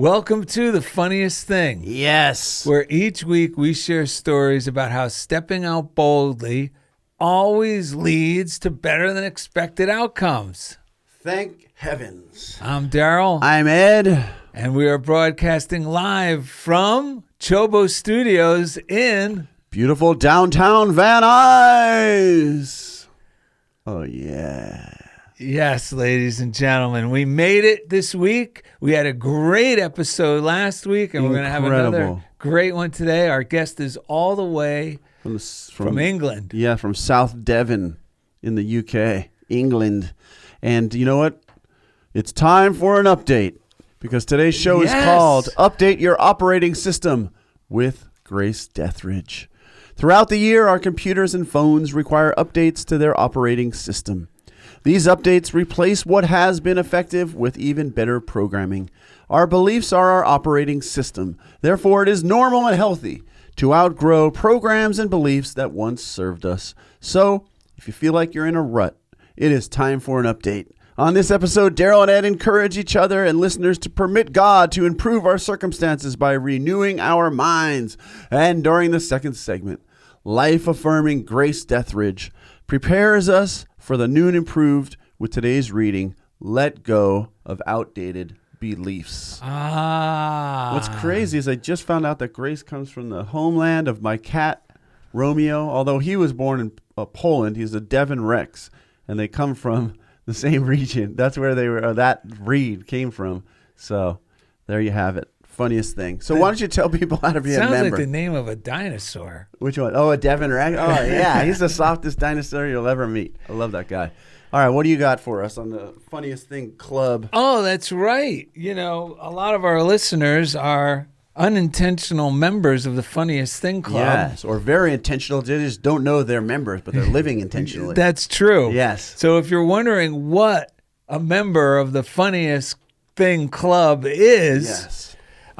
Welcome to The Funniest Thing. Yes. Where each week we share stories about how stepping out boldly always leads to better than expected outcomes. Thank heavens. I'm Darrell. I'm Ed. And we are broadcasting live from CHOBO Studios in beautiful downtown Van Nuys. Oh, yeah. Yes, ladies and gentlemen, we made it this week. We had a great episode last week, and we're going to have another great one today. Our guest is all the way from England. Yeah, from South Devon in the UK, England. And you know what? It's time for an update because today's show is called Update Your Operating System with Grace Deathridge. Throughout the year, our computers and phones require updates to their operating system. These updates replace what has been effective with even better programming. Our beliefs are our operating system. Therefore, it is normal and healthy to outgrow programs and beliefs that once served us. So, if you feel like you're in a rut, it is time for an update. On this episode, Darrell and Ed encourage each other and listeners to permit God to improve our circumstances by renewing our minds. And during the second segment, Life-affirming Grace Deathridge prepares us for the noon improved with today's reading, Let Go of Outdated Beliefs. What's crazy is I just found out that Grace comes from the homeland of my cat, Romeo. Although he was born in Poland, he's a Devon Rex, and they come from the same region. That's where that breed came from. So there you have it. Funniest thing. So why don't you tell people how to be a member? Sounds like the name of a dinosaur. Which one? Oh, a Devon Rex? Oh, yeah. He's the softest dinosaur you'll ever meet. I love that guy. All right, what do you got for us on the Funniest Thing Club? Oh, that's right. You know, a lot of our listeners are unintentional members of the Funniest Thing Club. Yes, or very intentional. They just don't know they're members, but they're living intentionally. That's true. Yes. So if you're wondering what a member of the Funniest Thing Club is... Yes.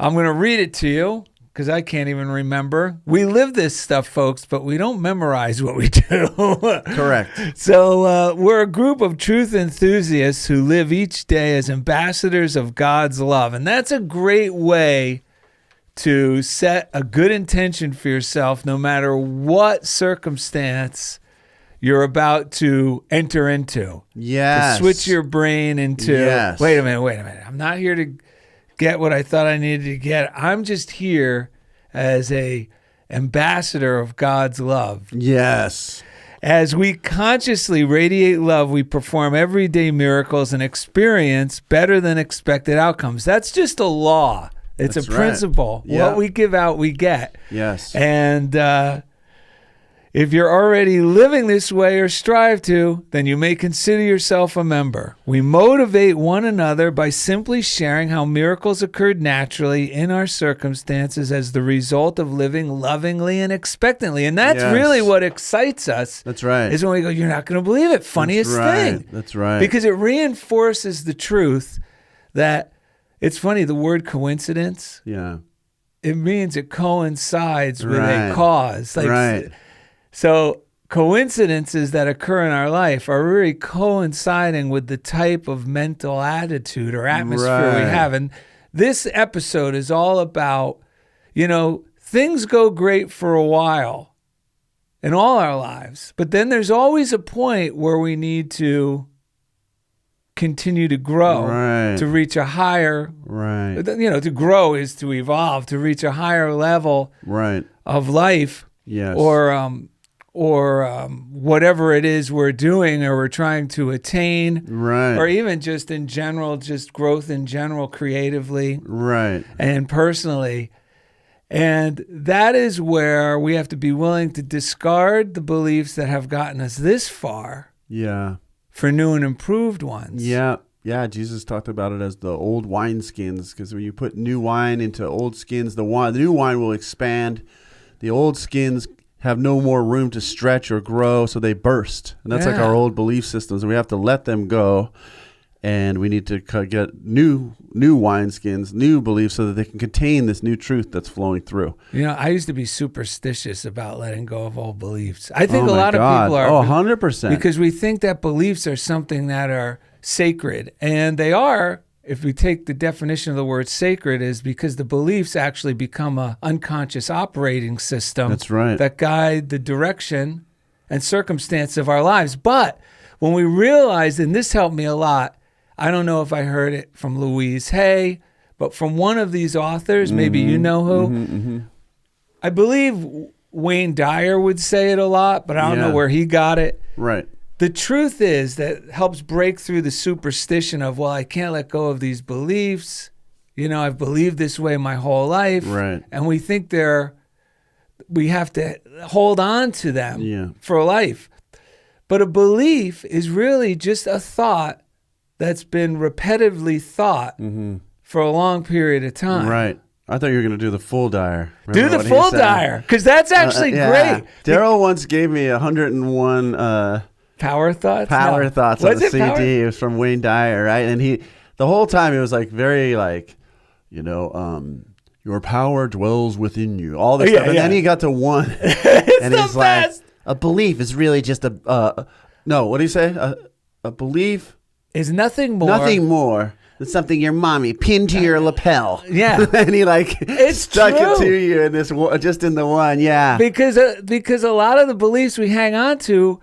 I'm going to read it to you because I can't even remember. We live this stuff, folks, but we don't memorize what we do. Correct. So we're a group of truth enthusiasts who live each day as ambassadors of God's love. And that's a great way to set a good intention for yourself no matter what circumstance you're about to enter into. Yes. To switch your brain into, wait a minute. I'm not here to get what I thought I needed to get. I'm just here as a ambassador of God's love. Yes. As we consciously radiate love, we perform everyday miracles and experience better than expected outcomes. That's just a law. It's a principle. Yeah. What we give out, we get. Yes. And if you're already living this way or strive to, then you may consider yourself a member. We motivate one another by simply sharing how miracles occurred naturally in our circumstances as the result of living lovingly and expectantly. And that's really what excites us. That's right. Is when we go, you're not going to believe it. Funniest thing. That's right. Because it reinforces the truth that it's funny, the word coincidence. Yeah. It means it coincides with a cause. So coincidences that occur in our life are really coinciding with the type of mental attitude or atmosphere we have. And this episode is all about, things go great for a while in all our lives, but then there's always a point where we need to continue to grow, to reach a higher, to grow is to evolve, to reach a higher level of life. Yes. Or whatever it is we're doing or we're trying to attain, or even just in general, just growth in general, creatively, and personally. And that is where we have to be willing to discard the beliefs that have gotten us this far for new and improved ones. Yeah, Jesus talked about it as the old wineskins, because when you put new wine into old skins, the new wine will expand. The old skins have no more room to stretch or grow, so they burst. And that's like our old belief systems, and we have to let them go. And we need to get new wineskins, new beliefs, so that they can contain this new truth that's flowing through. I used to be superstitious about letting go of old beliefs. I think a lot of people are. 100%. Because we think that beliefs are something that are sacred, and they are if we take the definition of the word sacred, is because the beliefs actually become an unconscious operating system. That's right. That guide the direction and circumstance of our lives. But when we realized, and this helped me a lot, I don't know if I heard it from Nuys Hay, but from one of these authors, maybe you know who. I believe Wayne Dyer would say it a lot, but I don't know where he got it. Right. The truth is that helps break through the superstition of, well, I can't let go of these beliefs. I've believed this way my whole life. Right. And we think we have to hold on to them for life. But a belief is really just a thought that's been repetitively thought for a long period of time. Right. I thought you were going to do the full Dyer. Do the full Dyer, because that's actually great. Darrell once gave me 101 Power Thoughts? Thoughts on the CD. It was from Wayne Dyer, right? And the whole time it was like very like, your power dwells within you. All this stuff. And then he got to one. And he's like, a belief is really just no, what do you say? A belief is nothing more. Nothing more than something your mommy pinned to your lapel. Yeah. And he stuck true. it to you in this, just in the one. Yeah. Because a lot of the beliefs we hang on to,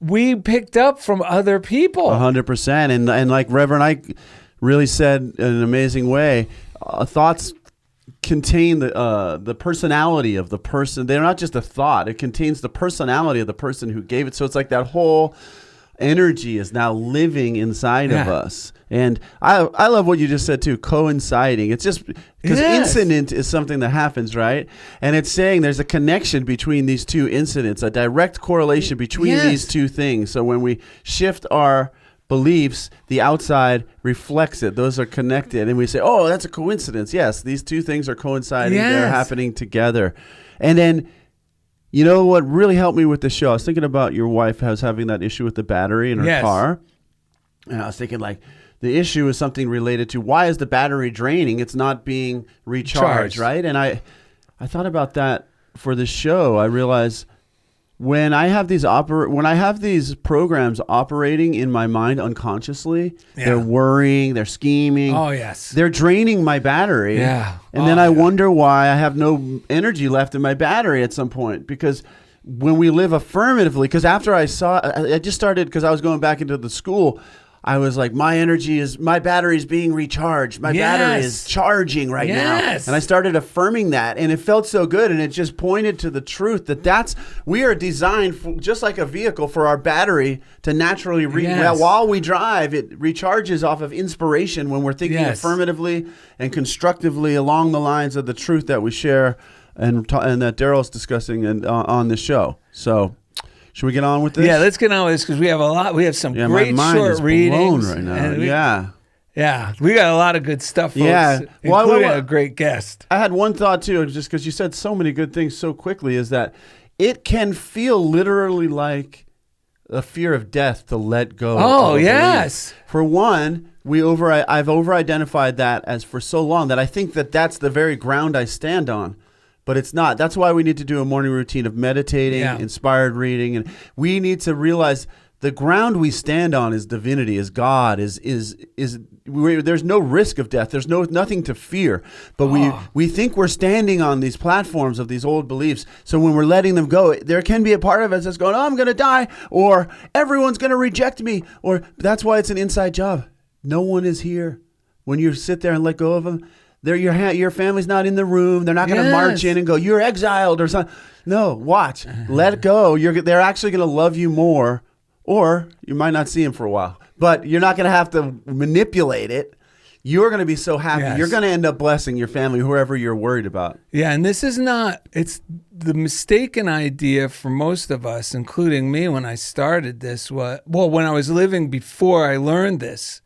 we picked up from other people. 100%. And like Reverend Ike really said in an amazing way, thoughts contain the personality of the person. They're not just a thought. It contains the personality of the person who gave it. So it's like that whole energy is now living inside of us. And I love what you just said too, coinciding. It's just because incident is something that happens, right? And it's saying there's a connection between these two incidents, a direct correlation between these two things. So when we shift our beliefs, the outside reflects it. Those are connected. And we say, oh, that's a coincidence. Yes, these two things are coinciding. They're happening together. And then, you know what really helped me with the show? I was thinking about your wife having that issue with the battery in her car. And I was thinking the issue is something related to why is the battery draining? It's not being recharged, right? And I thought about that for the show. I realized when I have these programs operating in my mind unconsciously, they're worrying, they're scheming. Oh, yes. They're draining my battery. Yeah. And then I wonder why I have no energy left in my battery at some point. Because when we live affirmatively, because after I just started, because I was going back into the school, I was like, my battery is being recharged. My battery is charging right now. And I started affirming that, and it felt so good. And it just pointed to the truth that we are designed just like a vehicle for our battery to naturally, while we drive, it recharges off of inspiration when we're thinking affirmatively and constructively along the lines of the truth that we share and that Darrell's discussing on the show. So, should we get on with this? Yeah, let's get on with this because we have a lot. We have some great my mind short is readings blown right now. We got a lot of good stuff, folks, including a great guest. I had one thought too, just because you said so many good things so quickly, is that it can feel literally like a fear of death to let go. Oh, yes. For one, I've over-identified that as for so long that I think that's the very ground I stand on. But it's not. That's why we need to do a morning routine of meditating, inspired reading, and we need to realize the ground we stand on is divinity, is God, there's no risk of death. There's nothing to fear. But we think we're standing on these platforms of these old beliefs. So when we're letting them go, there can be a part of us that's going, oh, I'm going to die, or everyone's going to reject me, or that's why it's an inside job. No one is here. When you sit there and let go of them, your family's not in the room. They're not going to march in and go, you're exiled or something. No, watch. Let it go. They're actually going to love you more, or you might not see them for a while. But you're not going to have to manipulate it. You're going to be so happy. Yes. You're going to end up blessing your family, whoever you're worried about. Yeah, and this is not, it's the mistaken idea for most of us, including me when I started this, when I was living before I learned this.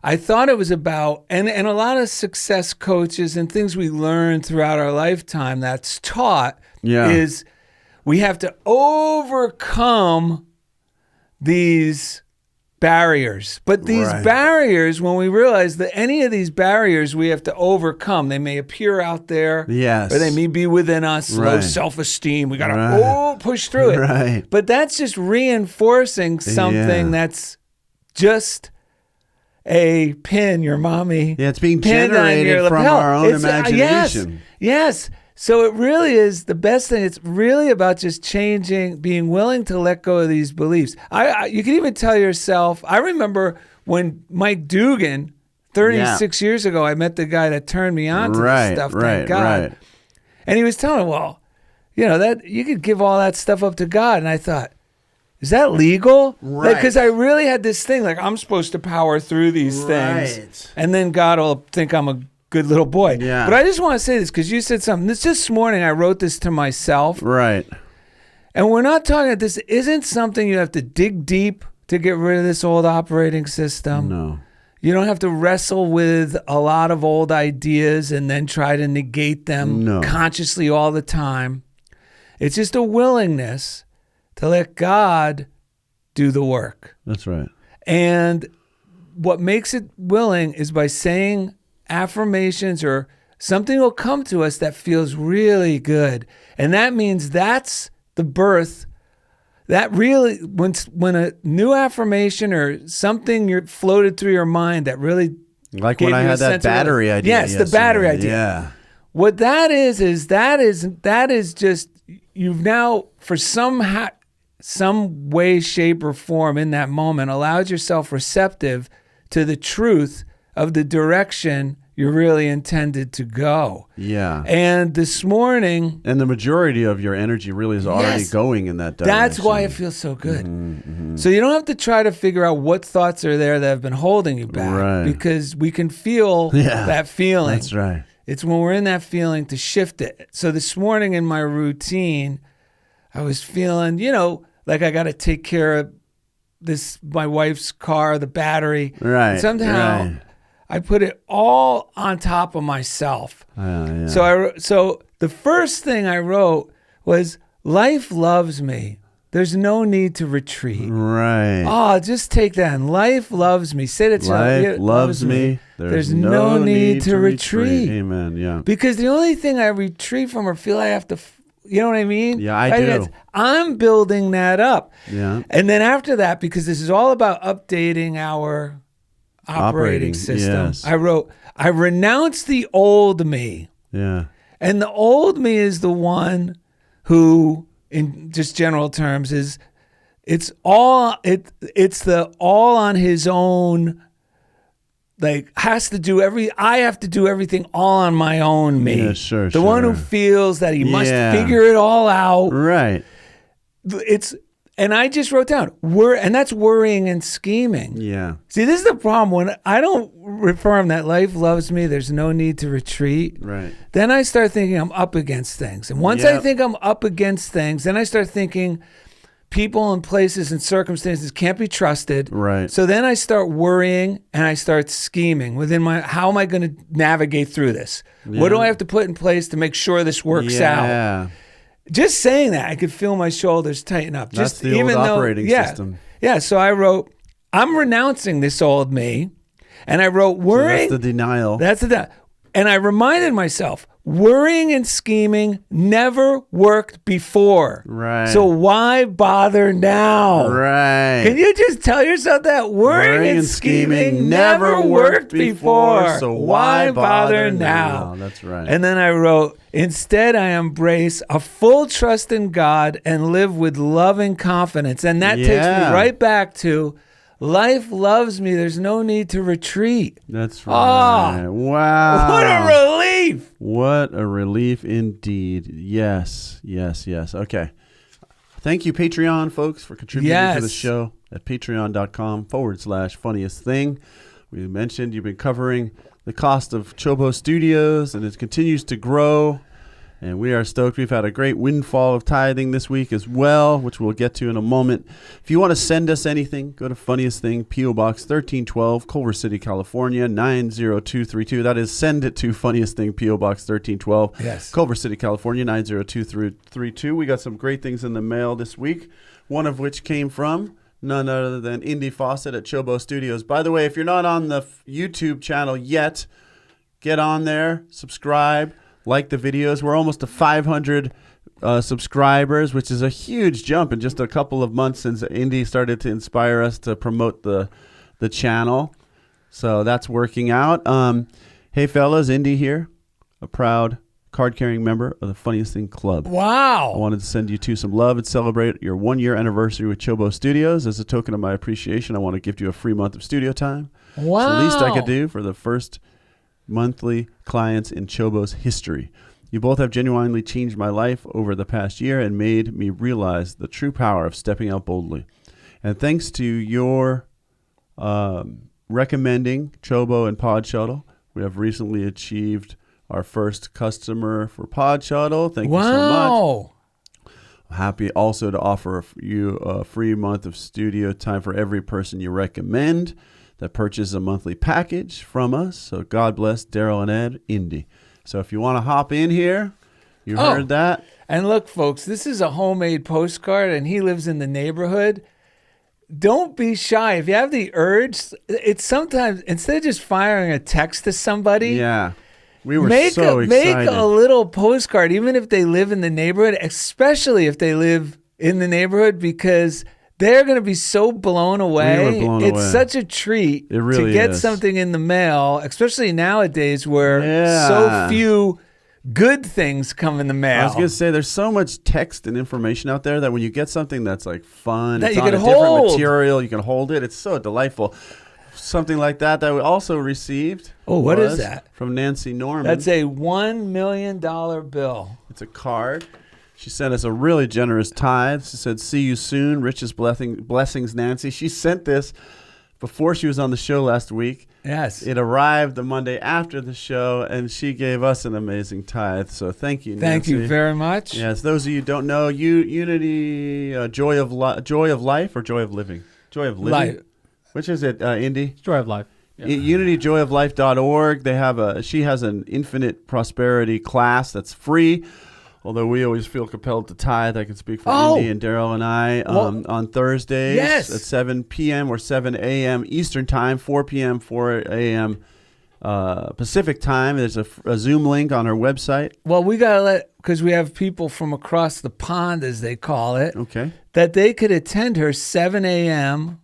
I thought it was about, and a lot of success coaches and things we learn throughout our lifetime that's taught is we have to overcome these barriers. But these barriers, when we realize that any of these barriers we have to overcome, they may appear out there, or they may be within us, low self-esteem. We got to push through it. But that's just reinforcing something that's just a pin, your mommy. Yeah, it's being generated from our own imagination. Yes. So it really is the best thing. It's really about just changing, being willing to let go of these beliefs. You can even tell yourself, I remember when Mike Dugan, 36 years ago, I met the guy that turned me on to this stuff, thank God. Right. And he was telling me, well, that you could give all that stuff up to God. And I thought, is that legal? Right. Because I really had this thing, like I'm supposed to power through these things. And then God will think I'm a good little boy. Yeah. But I just want to say this because you said something. This morning I wrote this to myself. Right. And we're not talking, this isn't something you have to dig deep to get rid of this old operating system. No. You don't have to wrestle with a lot of old ideas and then try to negate them consciously all the time. It's just a willingness to let God do the work. That's right. And what makes it willing is by saying affirmations, or something will come to us that feels really good. And that means that's the birth. That really, when a new affirmation or something floated through your mind that really, like when I had that battery idea. Yes, the battery idea. Yeah. What that is just, you've now, for some way, shape, or form in that moment, allowed yourself receptive to the truth of the direction you're really intended to go. Yeah. And this morning... And the majority of your energy really is already going in that direction. That's why it feels so good. So you don't have to try to figure out what thoughts are there that have been holding you back. Right. Because we can feel that feeling. That's right. It's when we're in that feeling to shift it. So this morning in my routine, I was feeling, like I got to take care of my wife's car, the battery. Right. And somehow I put it all on top of myself. So the first thing I wrote was, life loves me. There's no need to retreat. Right. Oh, just take that in. Life loves me. Say that to Life loves me. There's no need to retreat. Amen. Yeah. Because the only thing I retreat from or feel I have to, you know what I mean? Yeah, I do. I'm building that up. Yeah. And then after that, because this is all about updating our operating system, I wrote, I renounce the old me. Yeah. And the old me is the one who, in just general terms, it's the all on his own, like I have to do everything all on my own me. Yeah, sure. The one who feels that he must figure it all out. Right. And I just wrote down, and that's worrying and scheming. Yeah. See, this is the problem. When I don't affirm that life loves me, there's no need to retreat. Right. Then I start thinking I'm up against things. And once I think I'm up against things, then I start thinking people and places and circumstances can't be trusted. Right. So then I start worrying and I start scheming within how am I going to navigate through this? Yeah. What do I have to put in place to make sure this works out? Just saying that, I could feel my shoulders tighten up. That's the old operating system. Yeah, so I wrote, I'm renouncing this old me. And I wrote, worrying. So that's the denial. And I reminded myself, worrying and scheming never worked before. Right. So why bother now? Right. Can you just tell yourself that? Worrying and scheming never worked before. So why bother now? That's right. And then I wrote, instead I embrace a full trust in God and live with loving confidence. And that takes me right back to, life loves me. There's no need to retreat. That's right. Oh, wow. What a relief. What a relief indeed. Yes. Okay. Thank you, Patreon folks, for contributing to the show at patreon.com/funniest thing. We mentioned you've been covering the cost of CHOBO Studios, and it continues to grow. And we are stoked. We've had a great windfall of tithing this week as well, which we'll get to in a moment. If you want to send us anything, go to Funniest Thing, P.O. Box 1312, Culver City, California, 90232. That is, send it to Funniest Thing, P.O. Box 1312, Culver City, California, 90232. We got some great things in the mail this week, one of which came from none other than Indy Fawcett at CHOBO Studios. By the way, if you're not on the YouTube channel yet, get on there, subscribe. Like the videos. We're almost to 500 subscribers, which is a huge jump in just a couple of months since Indy started to inspire us to promote the channel. So that's working out. Hey, fellas, Indy here, a proud card-carrying member of the Funniest Thing Club. Wow. I wanted to send you two some love and celebrate your 1-year anniversary with CHOBO Studios. As a token of my appreciation, I want to gift you a free month of studio time. Wow. It's the least I could do for the first monthly clients in CHOBO's history. You both have genuinely changed my life over the past year and made me realize the true power of stepping out boldly. And thanks to your recommending CHOBO and PodShuttle, we have recently achieved our first customer for PodShuttle. Thank you so much. I'm happy also to offer you a free month of studio time for every person you recommend that purchases a monthly package from us. So God bless Darrell and Ed, Indy. So if you want to hop in here, you heard that. And look, folks, this is a homemade postcard, and he lives in the neighborhood. Don't be shy. If you have the urge, it's sometimes, instead of just firing a text to somebody. Yeah. We were so excited. Make a little postcard, even if they live in the neighborhood, especially if they live in the neighborhood, because they're going to be so blown away. We were blown it's away. such a treat really to get is. something in the mail, especially nowadays where so few good things come in the mail. I was going to say, there's so much text and information out there that when you get something that's like fun, that it's you on can a different hold. material, you can hold it. It's so delightful. Something like that we also received. Oh, what is that? From Nancy Norman. That's a $1 million bill. It's a card. She sent us a really generous tithe. She said, "See you soon. Richest blessings, Nancy." She sent this before she was on the show last week. Yes. It arrived the Monday after the show, and she gave us an amazing tithe. So thank you, Nancy. Thank you very much. Yes, those of you who don't know, Unity, Joy of Life or Joy of Living? Joy of Living? Life. Which is it, Indy? Joy of Life. Yeah. UnityJoyofLife.org. They have she has an infinite prosperity class that's free. Although we always feel compelled to tithe. I can speak for Indy and Darrell and I on Thursdays at 7 p.m. or 7 a.m. Eastern Time, 4 p.m., 4 a.m. Pacific Time. There's a Zoom link on our website. Well, we got to because we have people from across the pond, as they call it, that they could attend her 7 a.m.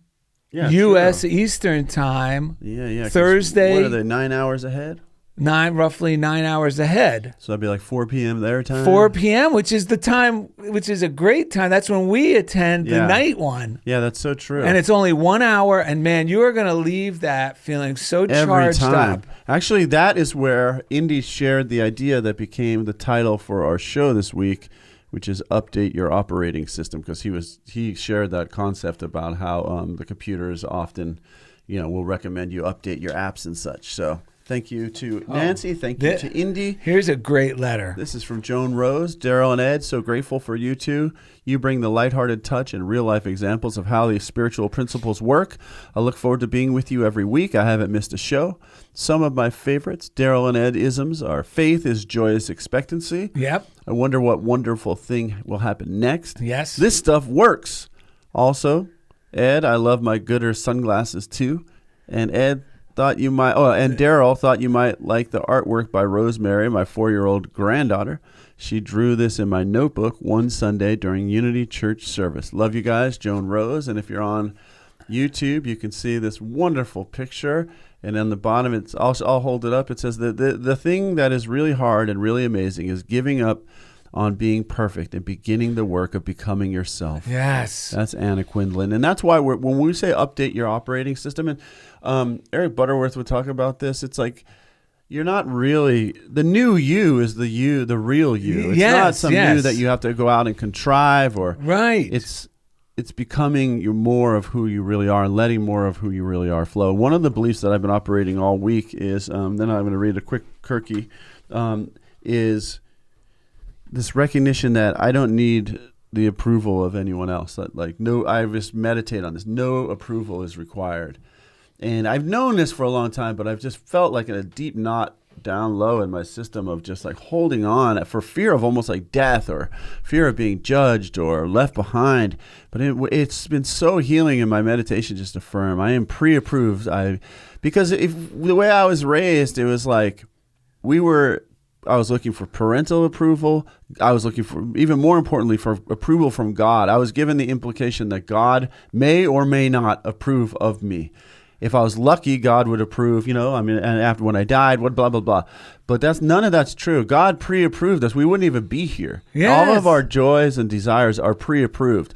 U.S. Eastern Time. Yeah. Thursday. What are they, 9 hours ahead? Roughly 9 hours ahead. So that'd be like 4 p.m. their time? 4 p.m., which is the time, which is a great time. That's when we attend the night one. Yeah, that's so true. And it's only 1 hour, and man, you are going to leave that feeling so charged up. Actually, that is where Indy shared the idea that became the title for our show this week, which is Update Your Operating System, because he shared that concept about how the computers often, will recommend you update your apps and such. So thank you to Nancy. Thank you to Indy. Here's a great letter. This is from Joan Rose. Darrell and Ed, so grateful for you two. You bring the lighthearted touch and real-life examples of how these spiritual principles work. I look forward to being with you every week. I haven't missed a show. Some of my favorites, Darrell and Ed isms, are faith is joyous expectancy. Yep. I wonder what wonderful thing will happen next. Yes. This stuff works. Also, Ed, I love my Gooder sunglasses too. And Ed, and Darrell thought you might like the artwork by Rosemary, my 4-year-old granddaughter. She drew this in my notebook one Sunday during Unity Church service. Love you guys, Joan Rose. And if you're on YouTube, you can see this wonderful picture. And on the bottom, I'll hold it up. It says that the thing that is really hard and really amazing is giving up on being perfect and beginning the work of becoming yourself. Yes. That's Anna Quindlen. And that's why when we say update your operating system, and Eric Butterworth would talk about this, it's like you're not really, the new you is the real you. It's not some you that you have to go out and contrive or. Right. It's becoming more of who you really are and letting more of who you really are flow. One of the beliefs that I've been operating all week is, then I'm going to read a quick Kirky, is this recognition that I don't need the approval of anyone else. I just meditate on this. No approval is required. And I've known this for a long time, but I've just felt like in a deep knot down low in my system of just like holding on for fear of almost like death or fear of being judged or left behind. But it's been so healing in my meditation just to affirm I am pre-approved. Because the way I was raised, it was like I was looking for parental approval. I was looking for, even more importantly, for approval from God. I was given the implication that God may or may not approve of me. if I was lucky, God would approve, and after when I died, what blah, blah, blah. But none of that's true. God pre-approved us. We wouldn't even be here. Yes. All of our joys and desires are pre-approved.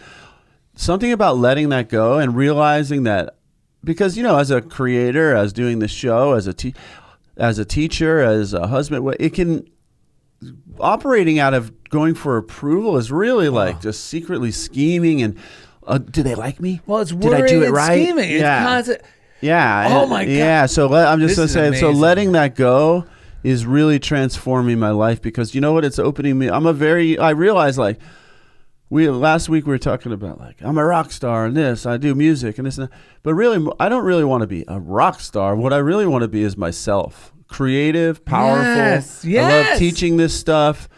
Something about letting that go and realizing that, because, as a creator, as doing this show, as a teacher, as a husband, it can, operating out of going for approval is really like just secretly scheming and, do they like me? Well, it's Did I do it right? Scheming. It's constant. Yeah. Oh my God. Yeah. So I'm just going to say, so letting that go is really transforming my life, because you know what? It's opening me. I realize like, last week we were talking about like, I'm a rock star and this, I do music and this and that. But really, I don't really want to be a rock star. What I really want to be is myself. Creative, powerful. Yes. I love teaching this stuff.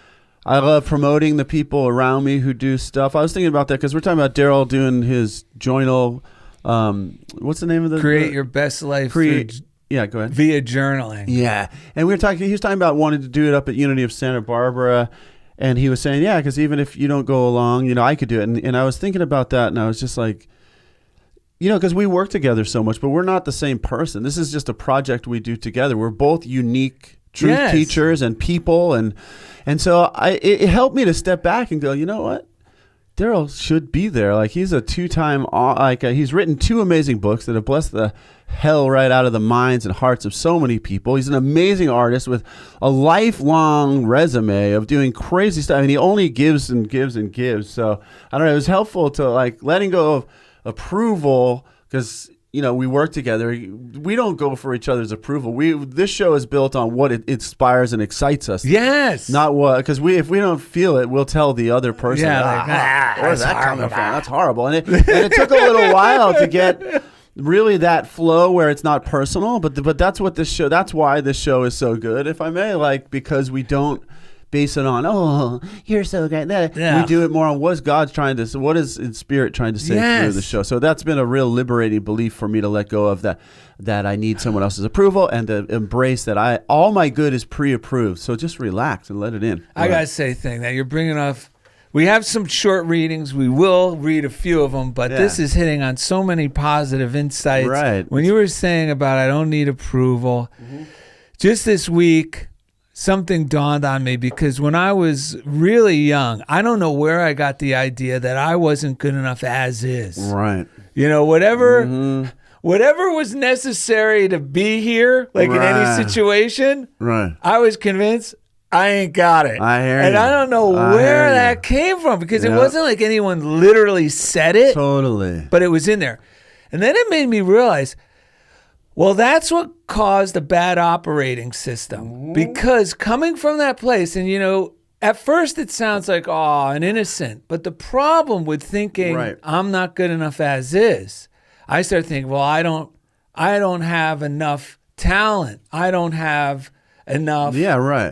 I love promoting the people around me who do stuff. I was thinking about that because we're talking about Darrell doing his journal. What's the name of the? Create your best life. Yeah, go ahead. Via journaling. Yeah. And he was talking about wanting to do it up at Unity of Santa Barbara. And he was saying, yeah, because even if you don't go along, I could do it. And I was thinking about that, and I was just like, because we work together so much, but we're not the same person. This is just a project we do together. We're both unique truth teachers and people. And so it helped me to step back and go, you know what? Darrell should be there. Like, he's a two-time, he's written 2 amazing books that have blessed the hell right out of the minds and hearts of so many people. He's an amazing artist with a lifelong resume of doing crazy stuff. And he only gives and gives and gives. So I don't know. It was helpful to like letting go of approval, because we work together. We don't go for each other's approval. This show is built on what it inspires and excites us. Yes. Not what, because if we don't feel it, we'll tell the other person. Yeah, where's that coming from? That's horrible. And it took a little while to get really that flow where it's not personal. But that's what this show. That's why this show is so good, if I may. Because we don't base it on, oh, you're so great. We do it more on what is in spirit trying to say through the show. So that's been a real liberating belief for me to let go of that I need someone else's approval, and to embrace that all my good is pre-approved. So just relax and let it in. I got to say that you're bringing off, we have some short readings. We will read a few of them, but this is hitting on so many positive insights. Right. When you were saying about I don't need approval, just this week, something dawned on me, because when I was really young, I don't know where I got the idea that I wasn't good enough as is. Right. Whatever was necessary to be here, like in any situation, I was convinced I ain't got it. I hear and you. I don't know where that came from, because it wasn't like anyone literally said it. Totally. But it was in there. And then it made me realize, well, that's what caused a bad operating system. Because coming from that place, and at first it sounds like, an innocent. But the problem with thinking I'm not good enough as is, I start thinking, well, I don't have enough talent. I don't have enough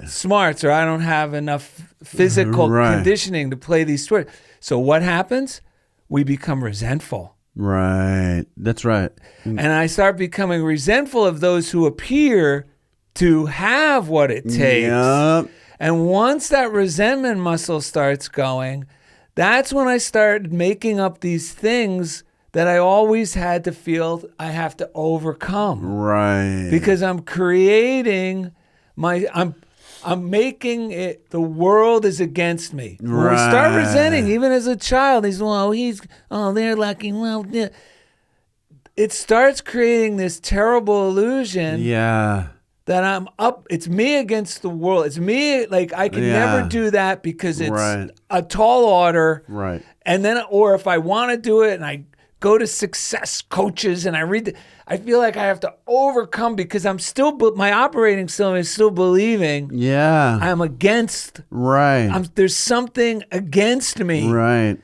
smarts, or I don't have enough physical conditioning to play these sports. So what happens? We become resentful. Right. That's right. And I start becoming resentful of those who appear to have what it takes. Yep. And once that resentment muscle starts going, that's when I start making up these things that I always had to feel I have to overcome. Right. Because I'm creating I'm making it, the world is against me. When we start resenting, even as a child, they're lucky. Well, yeah. It starts creating this terrible illusion that I'm up. It's me against the world. It's me, like I can never do that because it's a tall order. Right. And then, or if I want to do it and I go to success coaches and I read, I feel like I have to overcome, because I'm still, my operating system is still believing I'm against. Right. There's something against me. Right.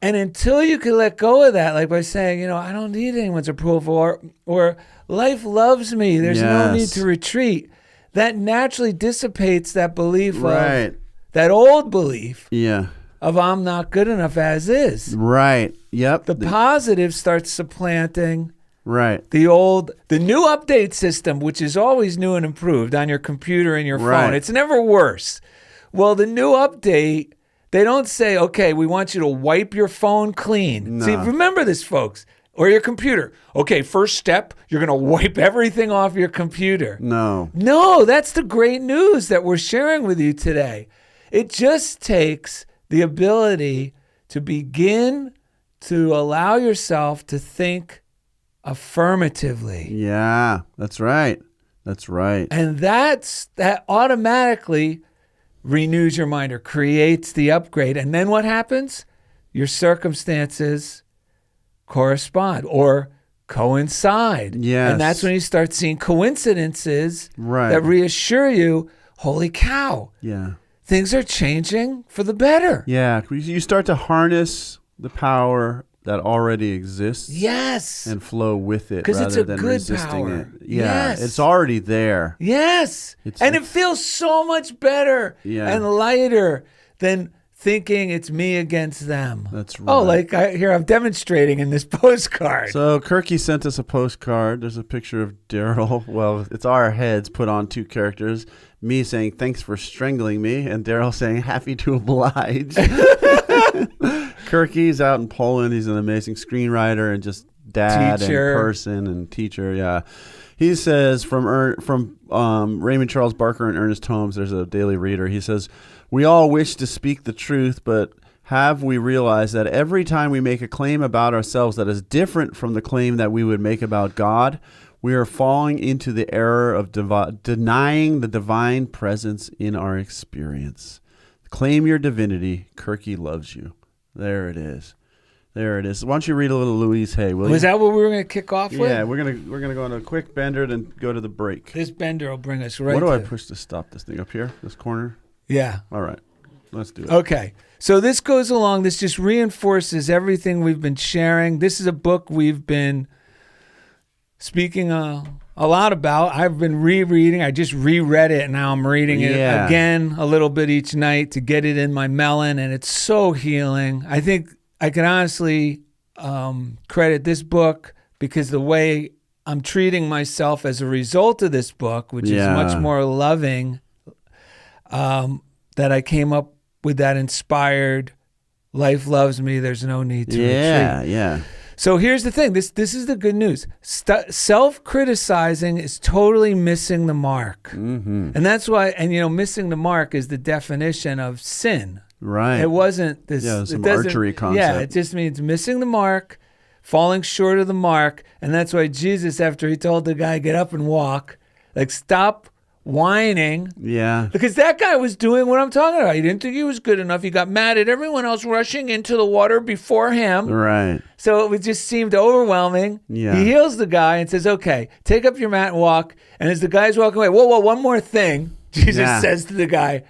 And until you can let go of that, like by saying, I don't need anyone's approval, or life loves me, there's no need to retreat, that naturally dissipates that belief of, that old belief of I'm not good enough as is. Right. Yep. The positive starts supplanting Right. The new update system, which is always new and improved on your computer and your phone. It's never worse. Well, the new update, they don't say, okay, we want you to wipe your phone clean. No. See, remember this, folks. Or your computer. Okay, first step, you're going to wipe everything off your computer. No, that's the great news that we're sharing with you today. It just takes the ability to begin to allow yourself to think affirmatively. Yeah, that's right. That's right. And that automatically renews your mind or creates the upgrade. And then what happens? Your circumstances correspond or coincide. Yes. And that's when you start seeing coincidences Right. that reassure you, holy cow, Yeah. things are changing for the better. Yeah. You start to harness the power that already exists. Yes. And flow with it 'Cause rather it's a than good resisting power. it. Yeah. Yes. It's already there. Yes. And it feels so much better and lighter than thinking it's me against them. That's right. Oh, like I'm demonstrating in this postcard. So Kirky sent us a postcard. There's a picture of Darrell. Well, it's our heads put on two characters. Me saying, thanks for strangling me. And Darrell saying, happy to oblige. Kirky's out in Poland. He's an amazing screenwriter and just dad teacher. and person and teacher. Yeah. He says from Raymond Charles Barker and Ernest Holmes, there's a daily reader. He says, we all wish to speak the truth, but have we realized that every time we make a claim about ourselves that is different from the claim that we would make about God, we are falling into the error of denying the divine presence in our experience. Claim your divinity. Kirky loves you. There it is. There it is. Why don't you read a little Louise Hay, will you? Was that what we were going to kick off with? Yeah, we're gonna go on a quick bender, then go to the break. This bender will bring us right What do I to- push to stop this thing? Up here? This corner? Yeah. All right. Let's do it. Okay. So this goes along. This just reinforces everything we've been sharing. This is a book we've been speaking a lot about. I've been rereading. I just reread it, and now I'm reading it again a little bit each night to get it in my melon, and it's so healing. I think I can honestly credit this book because the way I'm treating myself as a result of this book, which is much more loving, that I came up with that inspired, life loves me, there's no need to retreat. Yeah. So here's the thing. This is the good news. Self-criticizing is totally missing the mark. Mm-hmm. And that's why, missing the mark is the definition of sin. Right. It wasn't this. Yeah, some archery concept. Yeah, it just means missing the mark, falling short of the mark. And that's why Jesus, after he told the guy, get up and walk, stop whining. Yeah. Because that guy was doing what I'm talking about. He didn't think he was good enough. He got mad at everyone else rushing into the water before him. Right. So it just seemed overwhelming. Yeah. He heals the guy and says, okay, take up your mat and walk. And as the guy's walking away, whoa, one more thing, Jesus says to the guy,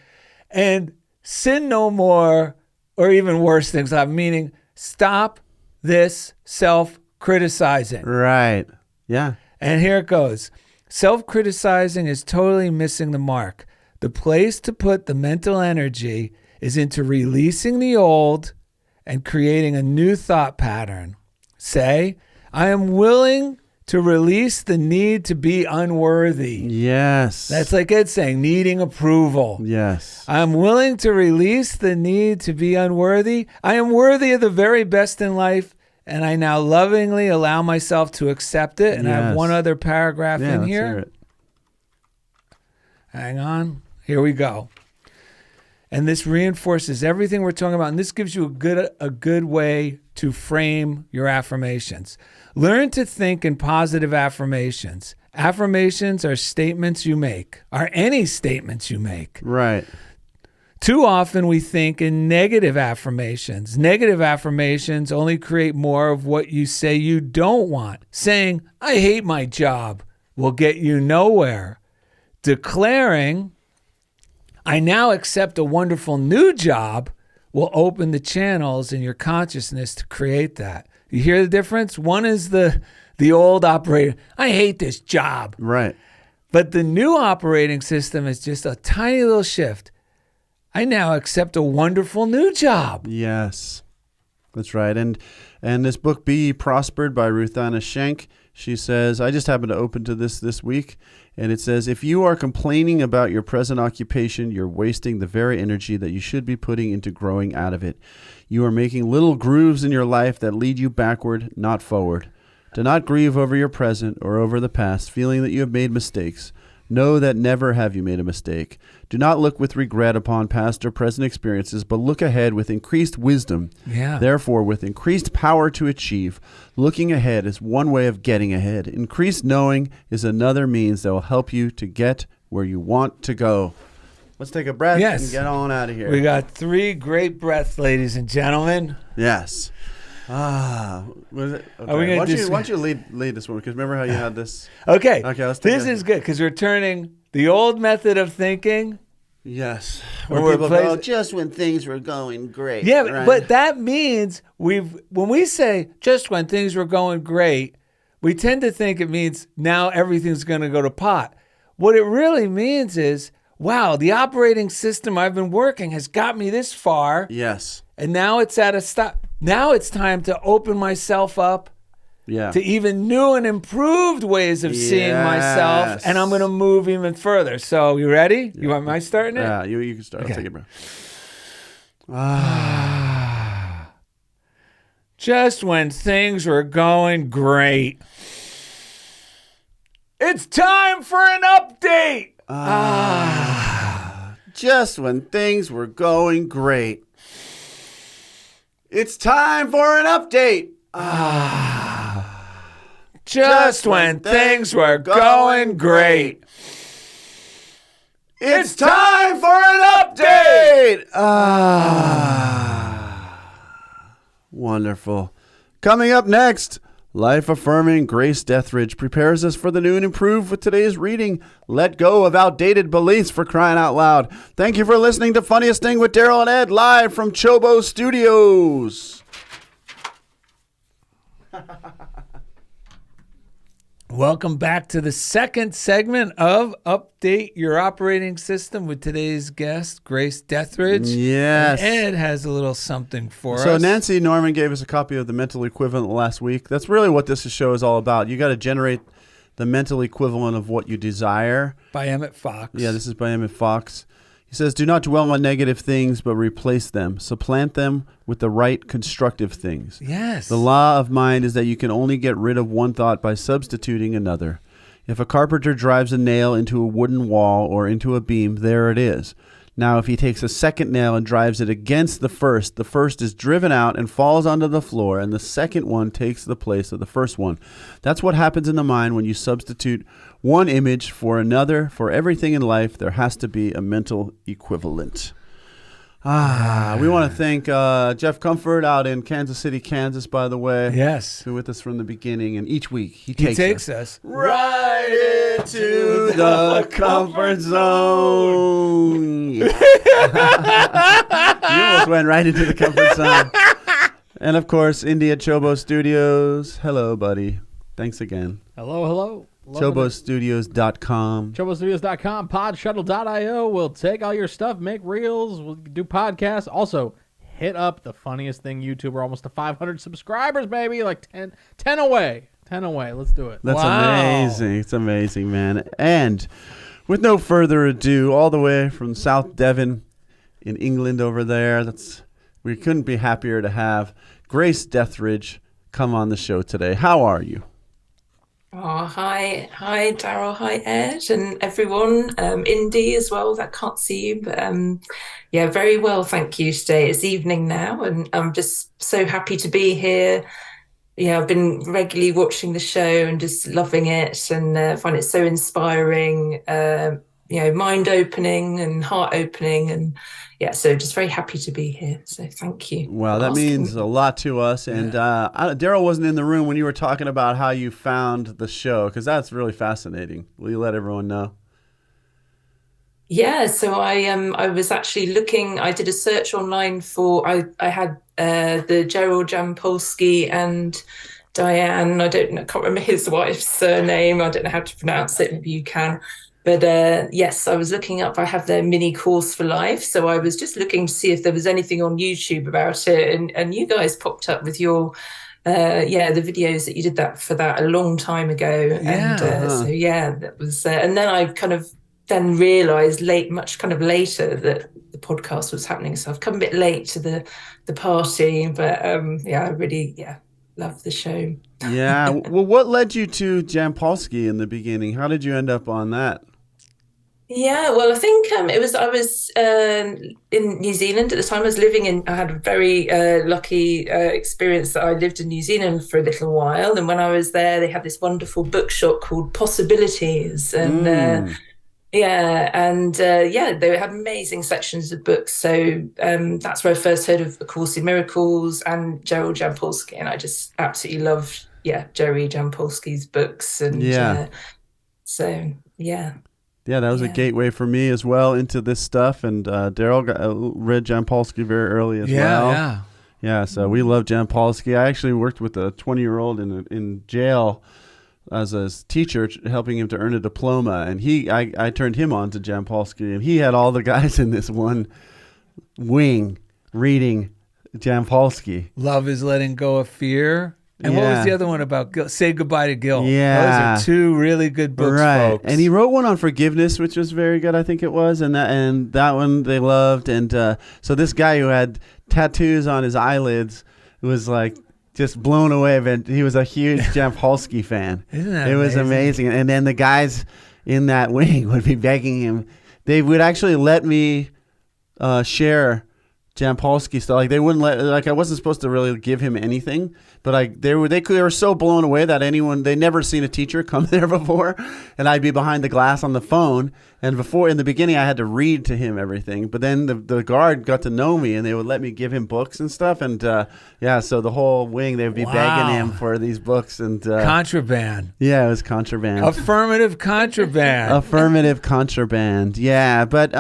and sin no more, or even worse things, meaning stop this self-criticizing. Right. Yeah. And here it goes. Self-criticizing is totally missing the mark. The place to put the mental energy is into releasing the old and creating a new thought pattern. Say, I am willing to release the need to be unworthy. Yes. That's like Ed saying, needing approval. Yes. I'm willing to release the need to be unworthy. I am worthy of the very best in life, and I now lovingly allow myself to accept it. And I have one other paragraph in let's here. hear it. Hang on. Here we go. And this reinforces everything we're talking about. And this gives you a good way to frame your affirmations. Learn to think in positive affirmations. Affirmations are statements you make, are any statements you make. Right. Too often we think in negative affirmations. Negative affirmations only create more of what you say you don't want. Saying, I hate my job, will get you nowhere. Declaring, I now accept a wonderful new job, will open the channels in your consciousness to create that. You hear the difference? One is the old operating, I hate this job. Right. But the new operating system is just a tiny little shift. I now accept a wonderful new job. Yes, that's right. And this book, Be Ye Prospered by Ruth Anna Schenck, she says, I just happened to open to this week, and it says, if you are complaining about your present occupation, you're wasting the very energy that you should be putting into growing out of it. You are making little grooves in your life that lead you backward, not forward. Do not grieve over your present or over the past, feeling that you have made mistakes. Know that never have you made a mistake. Do not look with regret upon past or present experiences, but look ahead with increased wisdom. Yeah. Therefore, with increased power to achieve, looking ahead is one way of getting ahead. Increased knowing is another means that will help you to get where you want to go. Let's take a breath and get on out of here. We got 3 great breaths, ladies and gentlemen. Yes. What is it? Okay. Why don't you lead this one? Because remember how you had this? Okay. Let's take this is good because we're turning the old method of thinking. Yes. Where people go, just when things were going great. Yeah, right? But that means when we say just when things were going great, we tend to think it means now everything's going to go to pot. What it really means is, wow, the operating system I've been working has got me this far. Yes. And now it's at a stop. Now it's time to open myself up to even new and improved ways of seeing myself, and I'm going to move even further. So, you ready? You want me starting it? Yeah, you can start. Okay. I'll take a breath. Just when things were going great. It's time for an update. Just when things were going great. It's time for an update. Just when things were going great. It's time for an update. Wonderful. Coming up next, Life-affirming Grace Deathridge prepares us for the new and improved with today's reading, Let Go of Outdated Beliefs, for crying out loud. Thank you for listening to Funniest Thing with Darrell and Ed, live from CHOBO Studios. Welcome back to the second segment of Update Your Operating System with today's guest, Grace Deathridge. Yes. And Ed has a little something for us. So Nancy Norman gave us a copy of the mental equivalent last week. That's really what this show is all about. You got to generate the mental equivalent of what you desire. By Emmett Fox. Yeah, this is by Emmett Fox. He says, do not dwell on negative things, but replace them. Supplant them with the right constructive things. Yes. The law of mind is that you can only get rid of one thought by substituting another. If a carpenter drives a nail into a wooden wall or into a beam, there it is. Now, if he takes a second nail and drives it against the first is driven out and falls onto the floor, and the second one takes the place of the first one. That's what happens in the mind when you substitute one image for another. For everything in life, there has to be a mental equivalent. We want to thank Jeff Comfort out in Kansas City, Kansas, by the way. Yes. Who's with us from the beginning. And each week, he takes us right into the comfort zone. You almost went right into the comfort zone. And, of course, Indy at CHOBO Studios. Hello, buddy. Thanks again. Hello. CHOBOstudios.com. CHOBOstudios.com. PodShuttle.io. We'll take all your stuff, make reels, we'll do podcasts. Also, hit up the Funniest Thing YouTube. We're almost to 500 subscribers, baby. Like 10 away. 10 away. Let's do it. That's amazing. It's amazing, man. And with no further ado, all the way from South Devon in England over there, we couldn't be happier to have Grace Deathridge come on the show today. How are you? Oh, hi, Darrell, hi, Ed, and everyone. Indy as well, that can't see you, but yeah, very well, thank you today. It's evening now, and I'm just so happy to be here. Yeah, I've been regularly watching the show and just loving it, and find it so inspiring, mind-opening and heart-opening, and yeah, so just very happy to be here. So thank you. Well, that means a lot to us. And Darrell wasn't in the room when you were talking about how you found the show, because that's really fascinating. Will you let everyone know? Yeah, so I was actually looking. I did a search online for. I had the Gerald Jampolsky and Diane. I can't remember his wife's surname. I don't know how to pronounce it. Maybe you can. But yes, I was looking up. I have their mini course for life, so I was just looking to see if there was anything on YouTube about it, and you guys popped up with your the videos that you did that a long time ago. Yeah. And so yeah, that was. And then I kind of realised much later that the podcast was happening. So I've come a bit late to the party, but love the show. Yeah. Well, what led you to Jampolsky in the beginning? How did you end up on that? Yeah, well, I think I was in New Zealand at the time. I had a very lucky experience that I lived in New Zealand for a little while. And when I was there, they had this wonderful bookshop called Possibilities. And they had amazing sections of books. So that's where I first heard of A Course in Miracles and Darrell Jampolsky. And I just absolutely loved, Jerry Jampolsky's books. And Yeah, that was a gateway for me as well into this stuff. And Darrell read Jampolsky very early as well. Yeah, so we love Jampolsky. I actually worked with a 20-year-old in jail as a teacher, helping him to earn a diploma. And I turned him on to Jampolsky. And he had all the guys in this one wing reading Jampolsky. Love is Letting Go of Fear. And what was the other one about guilt? Say Goodbye to Guilt. Yeah. Those are two really good books, folks. And he wrote one on forgiveness, which was very good, I think it was. And that one they loved. And so this guy who had tattoos on his eyelids was like just blown away. But he was a huge Jampolsky fan. Isn't that It was amazing. And then the guys in that wing would be begging him. They would actually let me share Jampolsky stuff. Like they wouldn't I wasn't supposed to really give him anything, but they were so blown away that they never seen a teacher come there before, and I'd be behind the glass on the phone. And in the beginning, I had to read to him everything, but then the guard got to know me, and they would let me give him books and stuff. And so the whole wing, they would be begging him for these books and contraband. Yeah, it was contraband. Affirmative contraband. Affirmative contraband. Yeah, but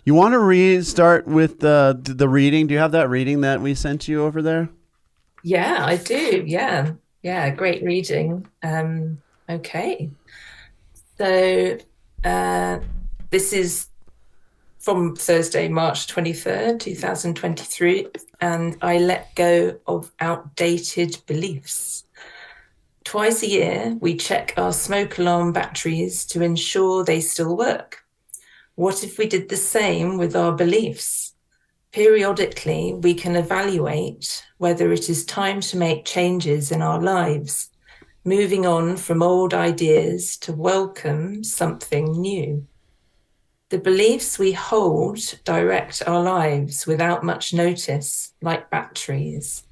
you want to start with the reading? Do you have that reading that we sent you over there? Yeah, I do. Yeah, great reading. Okay. So this is from Thursday, March 23rd, 2023, and I let go of outdated beliefs. Twice a year, we check our smoke alarm batteries to ensure they still work. What if we did the same with our beliefs? Periodically, we can evaluate whether it is time to make changes in our lives, moving on from old ideas to welcome something new. The beliefs we hold direct our lives without much notice, like batteries.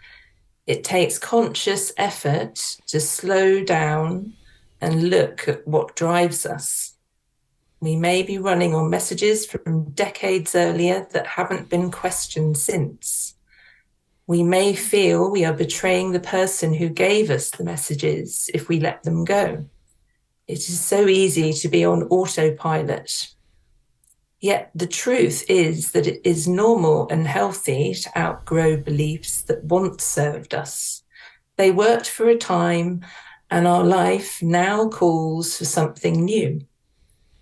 It takes conscious effort to slow down and look at what drives us. We may be running on messages from decades earlier that haven't been questioned since. We may feel we are betraying the person who gave us the messages if we let them go. It is so easy to be on autopilot. Yet the truth is that it is normal and healthy to outgrow beliefs that once served us. They worked for a time, and our life now calls for something new.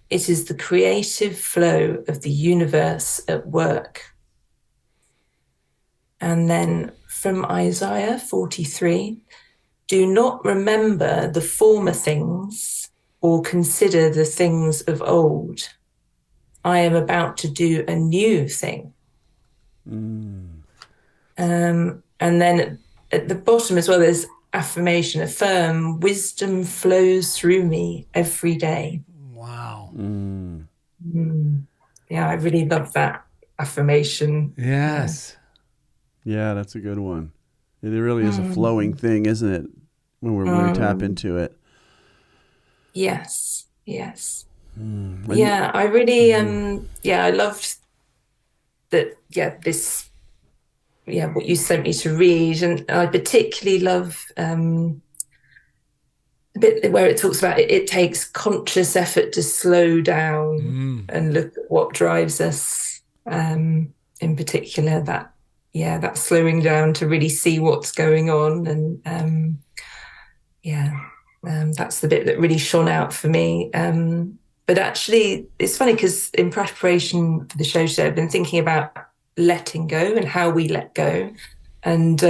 It is the creative flow of the universe at work. And then from Isaiah 43, do not remember the former things or consider the things of old. I am about to do a new thing. And then at the bottom as well, there's affirmation, affirm, wisdom flows through me every day. Wow. Yeah, I really love that affirmation. Yes. Yeah, that's a good one. It really is a flowing thing, isn't it? When we really tap into it. Yes. Yeah, I really, I loved that, what you sent me to read. And I particularly love the bit where it talks about it takes conscious effort to slow down and look at what drives us. In particular, that slowing down to really see what's going on. And that's the bit that really shone out for me. But actually, it's funny because in preparation for the show today, I've been thinking about letting go and how we let go, and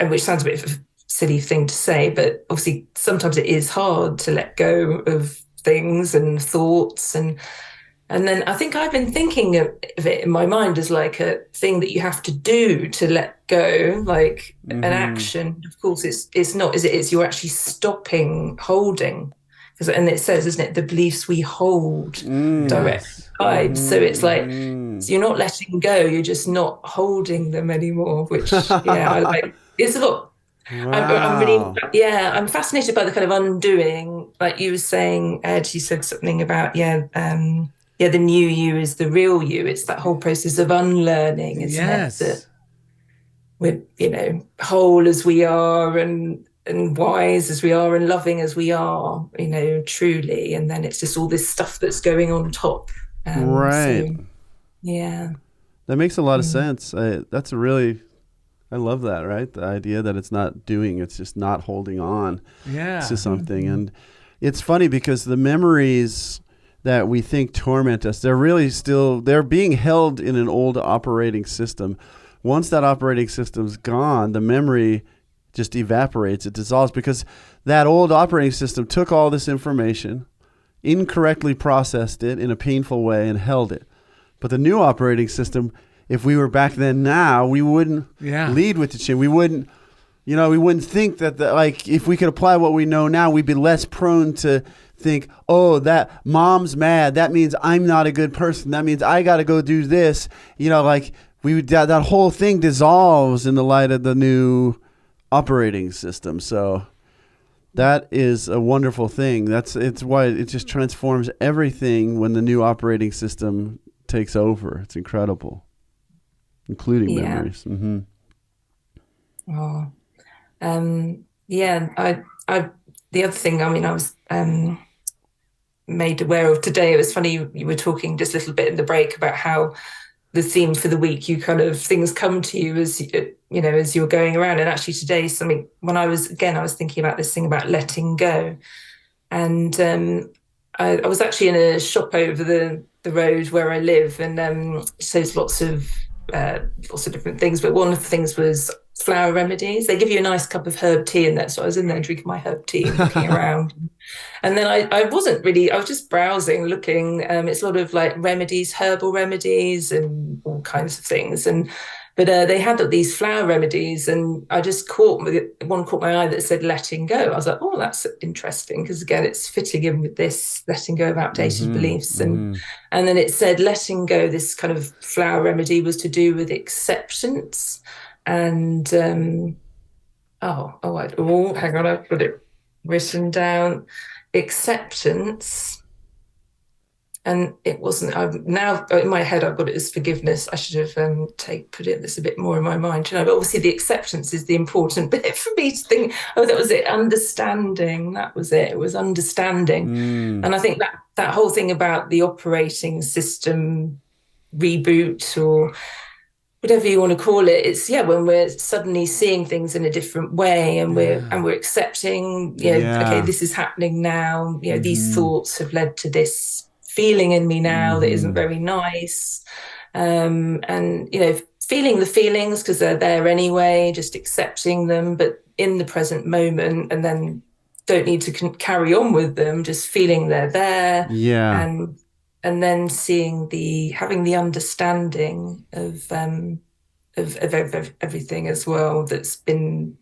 which sounds a bit of a silly thing to say, but obviously sometimes it is hard to let go of things and thoughts, and And then I think I've been thinking of it in my mind as like a thing that you have to do to let go, like an action. Of course, it's not, is it? It's you're actually stopping holding. And it says, isn't it, the beliefs we hold direct vibes. So it's like, so you're not letting go, you're just not holding them anymore, which, I like. It's a lot. Wow. I'm really, I'm fascinated by the kind of undoing. Like you were saying, Ed, you said something about, the new you is the real you. It's that whole process of unlearning, isn't it? That we're, whole as we are and wise as we are and loving as we are, truly. And then it's just all this stuff that's going on top. Right. So, yeah. That makes a lot of sense. I love that, right? The idea that it's not doing, it's just not holding on to something. And it's funny because the memories that we think torment us, they're being held in an old operating system. Once that operating system's gone, the memory just evaporates, it dissolves, because that old operating system took all this information, incorrectly processed it in a painful way and held it. But the new operating system, if we were back then now, we wouldn't lead with the chin. We wouldn't, we wouldn't think that if we could apply what we know now, we'd be less prone to think, oh, that mom's mad. That means I'm not a good person. That means I got to go do this. That whole thing dissolves in the light of the new operating system. So that is a wonderful thing. It's why it just transforms everything when the new operating system takes over. It's incredible, including memories. Mm-hmm. Oh, the other thing, I was made aware of today. It was funny, you were talking just a little bit in the break about how the theme for the week, you kind of, things come to you as as you're going around. And actually today, when I was thinking about this thing about letting go, and I was actually in a shop over the road where I live, and so there's lots of different things, but one of the things was flower remedies. They give you a nice cup of herb tea in there, so I was in there drinking my herb tea and looking around. And then I was just browsing, looking. It's a lot of like remedies, herbal remedies and all kinds of things. But they had these flower remedies, and I just caught my eye that said letting go. I was like, oh, that's interesting, because again, it's fitting in with this letting go of outdated beliefs. And then it said letting go, this kind of flower remedy was to do with acceptance. And hang on, I've got it written down. Acceptance, and it wasn't. Now in my head, I've got it as forgiveness. I should have put it this a bit more in my mind. But obviously, the acceptance is the important bit for me to think. Oh, that was it. Understanding. That was it. It was understanding. And I think that whole thing about the operating system reboot, or whatever you want to call it, it's when we're suddenly seeing things in a different way, and we're accepting, okay, this is happening now. These thoughts have led to this feeling in me now that isn't very nice, and feeling the feelings because they're there anyway, just accepting them, but in the present moment, and then don't need to carry on with them, just feeling they're there, and then having the understanding of everything as well. That's been,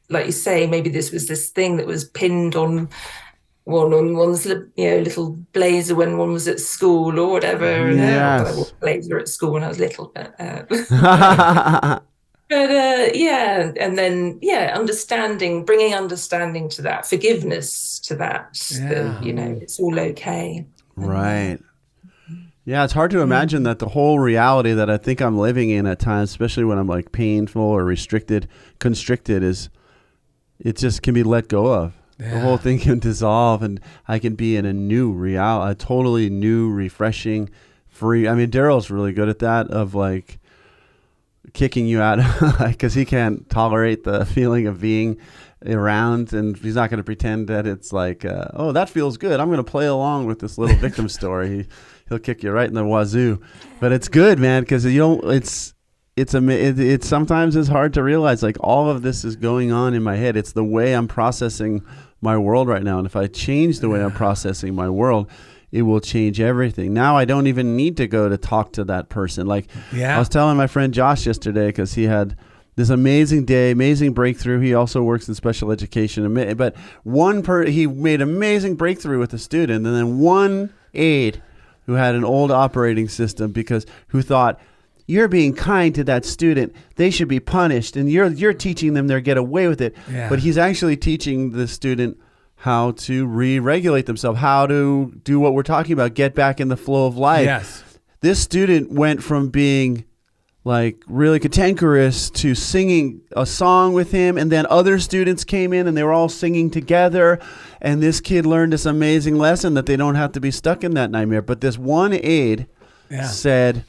like you say, maybe this was this thing that was pinned on one's little blazer when one was at school or whatever. Yes. I wore a blazer at school when I was little, but and then understanding, bringing understanding to that, forgiveness to that. It's all okay. Right. Yeah, it's hard to imagine that the whole reality that I think I'm living in at times, especially when I'm like painful or constricted, it just can be let go of. The whole thing can dissolve, and I can be in a new reality, a totally new, refreshing, free. I mean, Darrell's really good at that, of like kicking you out because he can't tolerate the feeling of being around, and he's not going to pretend that it's like, oh, that feels good, I'm going to play along with this little victim story. He'll kick you right in the wazoo. But it's good, man, because it's sometimes it's hard to realize like all of this is going on in my head. It's the way I'm processing my world right now, and if I change the way I'm processing my world, it will change everything. Now I don't even need to go to talk to that person. Like I was telling my friend Josh yesterday, because he had this amazing day, amazing breakthrough. He also works in special education, but he made amazing breakthrough with a student, and then one aide who had an old operating system who thought, you're being kind to that student, they should be punished, and you're teaching them they'll get away with it. Yeah. But he's actually teaching the student how to re-regulate themselves, how to do what we're talking about, get back in the flow of life. Yes. This student went from being like really cantankerous to singing a song with him, and then other students came in and they were all singing together, and this kid learned this amazing lesson that they don't have to be stuck in that nightmare. But this one aide said,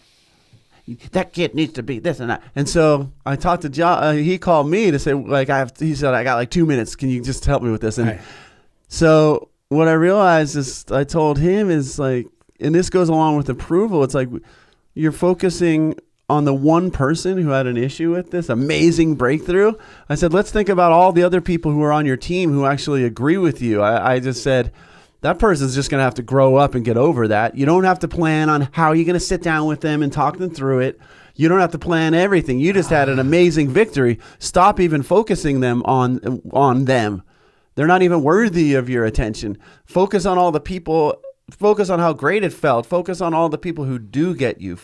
that kid needs to be this and that. And so I talked to John. He called me to say, like, he said, I got like 2 minutes. Can you just help me with this? And so what I realized is, I told him is like, and this goes along with approval. It's like, you're focusing on the one person who had an issue with this amazing breakthrough. I said, let's think about all the other people who are on your team who actually agree with you. I just said, that person's just going to have to grow up and get over that. You don't have to plan on how you're going to sit down with them and talk them through it. You don't have to plan everything. You just had an amazing victory. Stop even focusing them on them. They're not even worthy of your attention. Focus on all the people. Focus on how great it felt. Focus on all the people who do get you.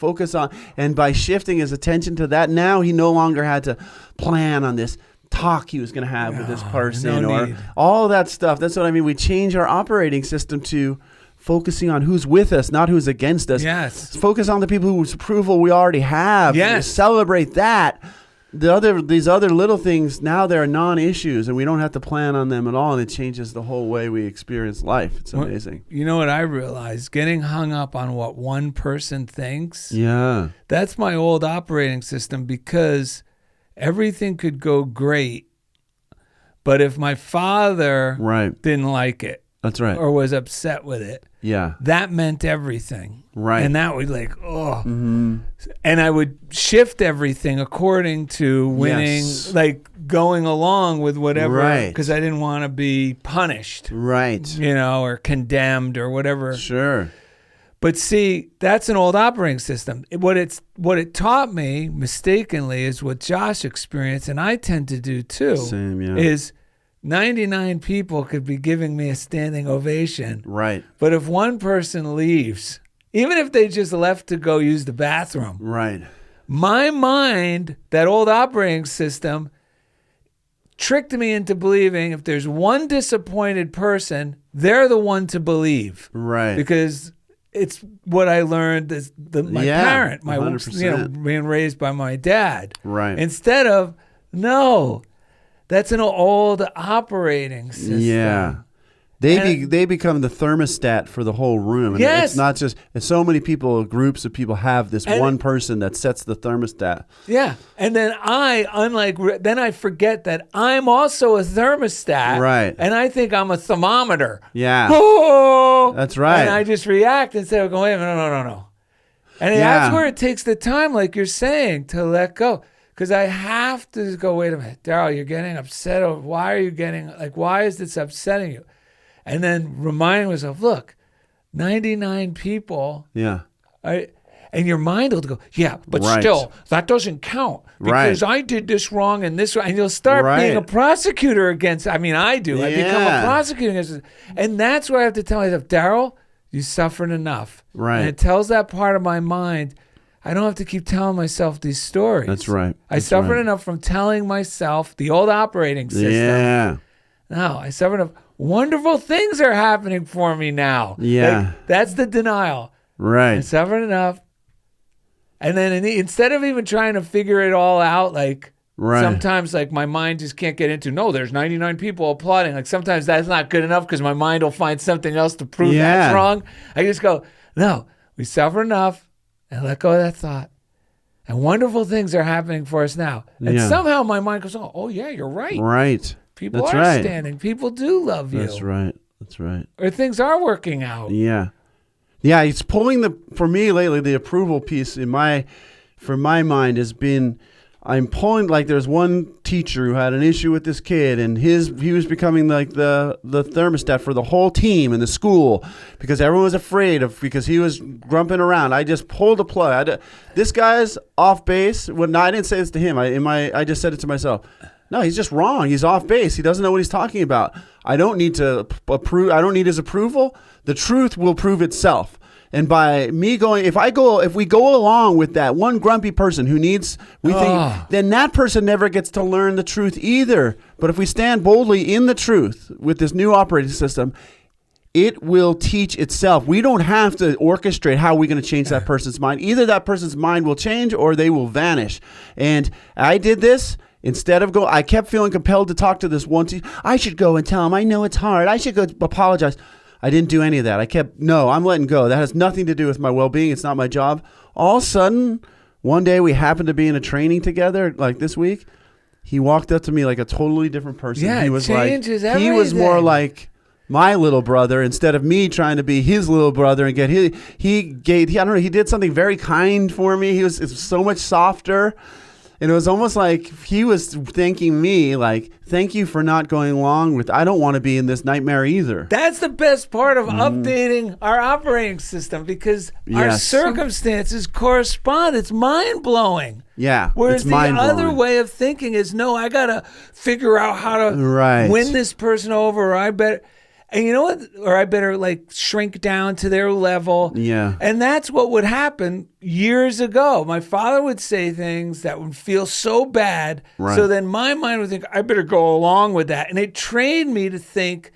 And by shifting his attention to that, now he no longer had to plan on this talk he was going to have with this person or all of that stuff. That's what I mean. We change our operating system to focusing on who's with us, not who's against us. Yes. Focus on the people whose approval we already have. Yes. Celebrate that. These other little things, now they're non-issues, and we don't have to plan on them at all, and it changes the whole way we experience life. It's amazing. You know what I realized? Getting hung up on what one person thinks. Yeah. That's my old operating system, because everything could go great, but if my father didn't like it, that's right, or was upset with it, that meant everything. Right. And that would and I would shift everything according to winning, like going along with whatever, because I didn't want to be punished, or condemned or whatever. Sure. But see, that's an old operating system. What it taught me mistakenly is what Josh experienced, and I tend to do too. Same, is 99 people could be giving me a standing ovation. Right. But if one person leaves, even if they just left to go use the bathroom, my mind, that old operating system, tricked me into believing if there's one disappointed person, they're the one to believe. Right. Because it's what I learned as my parent, 100%. Being raised by my dad. Right. Instead of, no, that's an old operating system. Yeah. They become the thermostat for the whole room. And it's not just, so many people, groups of people have this one person that sets the thermostat. Yeah. And then then I forget that I'm also a thermostat. Right. And I think I'm a thermometer. Yeah. Oh! That's right. And I just react instead of going, wait a minute, no. And that's where it takes the time, like you're saying, to let go. Because I have to go, wait a minute, Darrell, you're getting upset. Why is this upsetting you? And then reminding myself, look, 99 people. Yeah. And your mind will go, but still, that doesn't count. Because I did this wrong and this wrong. And you'll start being a prosecutor against, I do. I become a prosecutor against it. And that's where I have to tell myself, Darrell, you suffered enough. Right. And it tells that part of my mind, I don't have to keep telling myself these stories. That's right. I suffered enough from telling myself the old operating system. Yeah. No, I suffered enough. Wonderful things are happening for me now. Yeah. That's the denial. Right. I suffered enough. And then instead of even trying to figure it all out, sometimes my mind just can't get into, no, there's 99 people applauding. Sometimes that's not good enough because my mind will find something else to prove that's wrong. I just go, no, we suffer enough and let go of that thought. And wonderful things are happening for us now. And somehow my mind goes, oh yeah, you're right. Right. People are standing. People do love you. That's right. Or things are working out. Yeah. Yeah, it's pulling for me lately, the approval piece for my mind has been I'm pulling, like, there's one teacher who had an issue with this kid, and he was becoming like the thermostat for the whole team in the school because everyone was afraid because he was grumping around. I just pulled the plug. This guy's off base. I didn't say this to him. I just said it to myself. No, he's just wrong. He's off base. He doesn't know what he's talking about. I don't need to approve. I don't need his approval. The truth will prove itself. And by me going, if we go along with that one grumpy person think, then that person never gets to learn the truth either. But if we stand boldly in the truth with this new operating system, it will teach itself. We don't have to orchestrate how we're going to change that person's mind. Either that person's mind will change or they will vanish. And I did this. Instead of I kept feeling compelled to talk to this one teacher. I should go and tell him, I know it's hard. I should go apologize. I didn't do any of that. I'm letting go. That has nothing to do with my well-being. It's not my job. All of a sudden, one day we happened to be in a training together, like this week. He walked up to me like a totally different person. Yeah, he was changes like, everything. He was more like my little brother instead of me trying to be his little brother and get he did something very kind for me. It was so much softer. And it was almost like he was thanking me, like, thank you for not going along with, I don't want to be in this nightmare either. That's the best part of updating our operating system because our circumstances correspond. It's mind-blowing. Yeah, Whereas it's the mind-blowing. other way of thinking is, no, I got to figure out how to win this person over, or I better... And you know what? Or I better like shrink down to their level. Yeah. And that's what would happen years ago. My father would say things that would feel so bad. Right. So then my mind would think, I better go along with that. And it trained me to think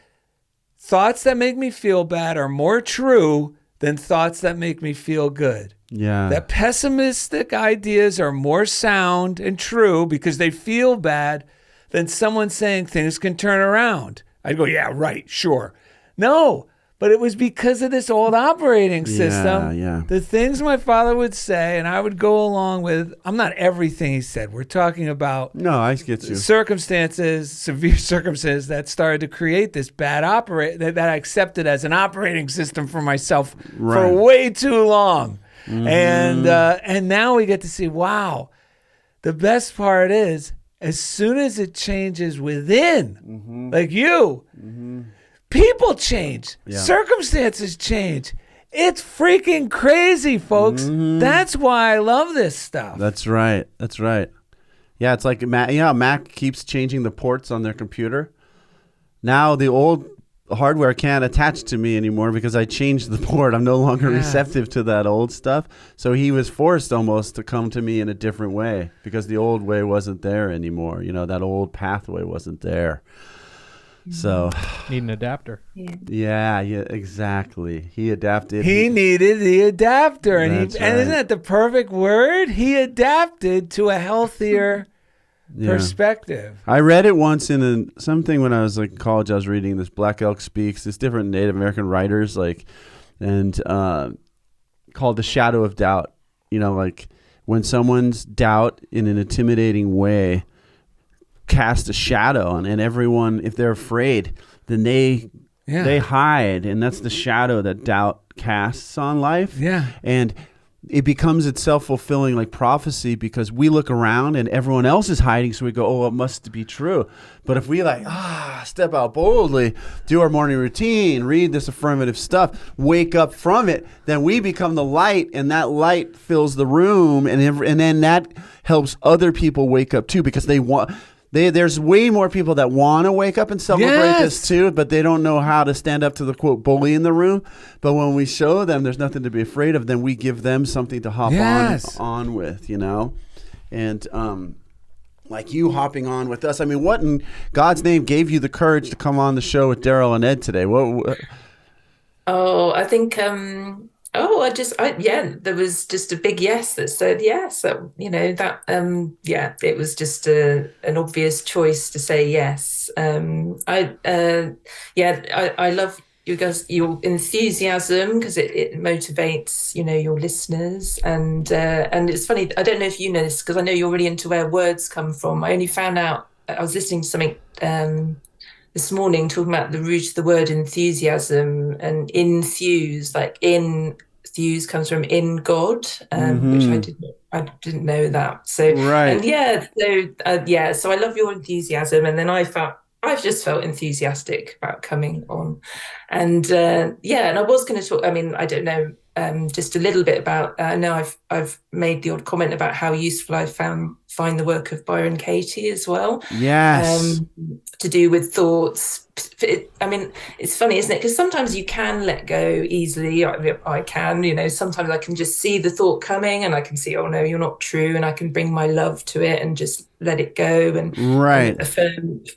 thoughts that make me feel bad are more true than thoughts that make me feel good. Yeah. That pessimistic ideas are more sound and true because they feel bad than someone saying things can turn around. I'd go, yeah, right, sure. No, but it was because of this old operating system. Yeah. The things my father would say, and I would go along with, I'm not everything he said. We're talking about I get you. Circumstances, severe circumstances that started to create this bad that I accepted as an operating system for myself for way too long. Mm-hmm. And now we get to see, wow, the best part is, as soon as it changes within, like you, people change, circumstances change. It's freaking crazy, folks. That's why I love this stuff. That's right. Yeah, it's like Mac keeps changing the ports on their computer. Now the old hardware can't attach to me anymore because I changed the port. I'm no longer receptive to that old stuff. So he was forced almost to come to me in a different way because the old way wasn't there anymore. That old pathway wasn't there. So need an adapter. Yeah, exactly. He adapted. He needed the adapter, and That's and isn't that the perfect word? He adapted to a healthier perspective. I read it once in something when I was like in college. I was reading this Black Elk Speaks. This different Native American writers called The Shadow of Doubt. Like when someone's doubt in an intimidating way cast a shadow on, and everyone, if they're afraid, then they hide, and that's the shadow that doubt casts on life. Yeah, and it becomes its self-fulfilling like prophecy because we look around and everyone else is hiding, so we go, oh, it must be true. But if we step out boldly, do our morning routine, read this affirmative stuff, wake up from it, then we become the light, and that light fills the room, and then that helps other people wake up too because they want... There's way more people that want to wake up and celebrate this too, but they don't know how to stand up to the quote bully in the room. But when we show them there's nothing to be afraid of, then we give them something to hop on with, And like you hopping on with us. I mean, what in God's name gave you the courage to come on the show with Darrell and Ed today? What? Oh, I think there was just a big yes that said yes. It was just an obvious choice to say yes. I love you guys, your enthusiasm, because it motivates, your listeners. And it's funny, I don't know if you know this, because I know you're really into where words come from. I only found out, I was listening to something this morning talking about the root of the word enthusiasm, and enthuse, like enthuse comes from in God, which I didn't know that. So, and so I love your enthusiasm. And then I've just felt enthusiastic about coming on. And and I was going to talk, I mean, I don't know, just a little bit about, now I've made the odd comment about how useful I find the work of Byron Katie as well. Yes. To do with thoughts. I mean, it's funny, isn't it? Because sometimes you can let go easily. I can, sometimes I can just see the thought coming and I can see, oh no, you're not true. And I can bring my love to it and just let it go and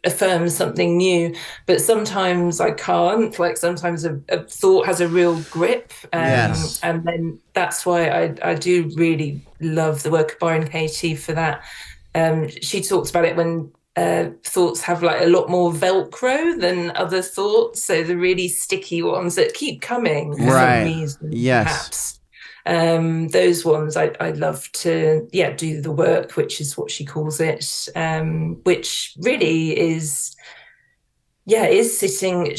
affirm something new. But sometimes I can't. Like sometimes a thought has a real grip. And then that's why I do really love the work of Byron Katie for that. She talks about it when thoughts have like a lot more Velcro than other thoughts. So the really sticky ones that keep coming for some reason, perhaps. Those ones I love to do the work, which is what she calls it, which really is sitting.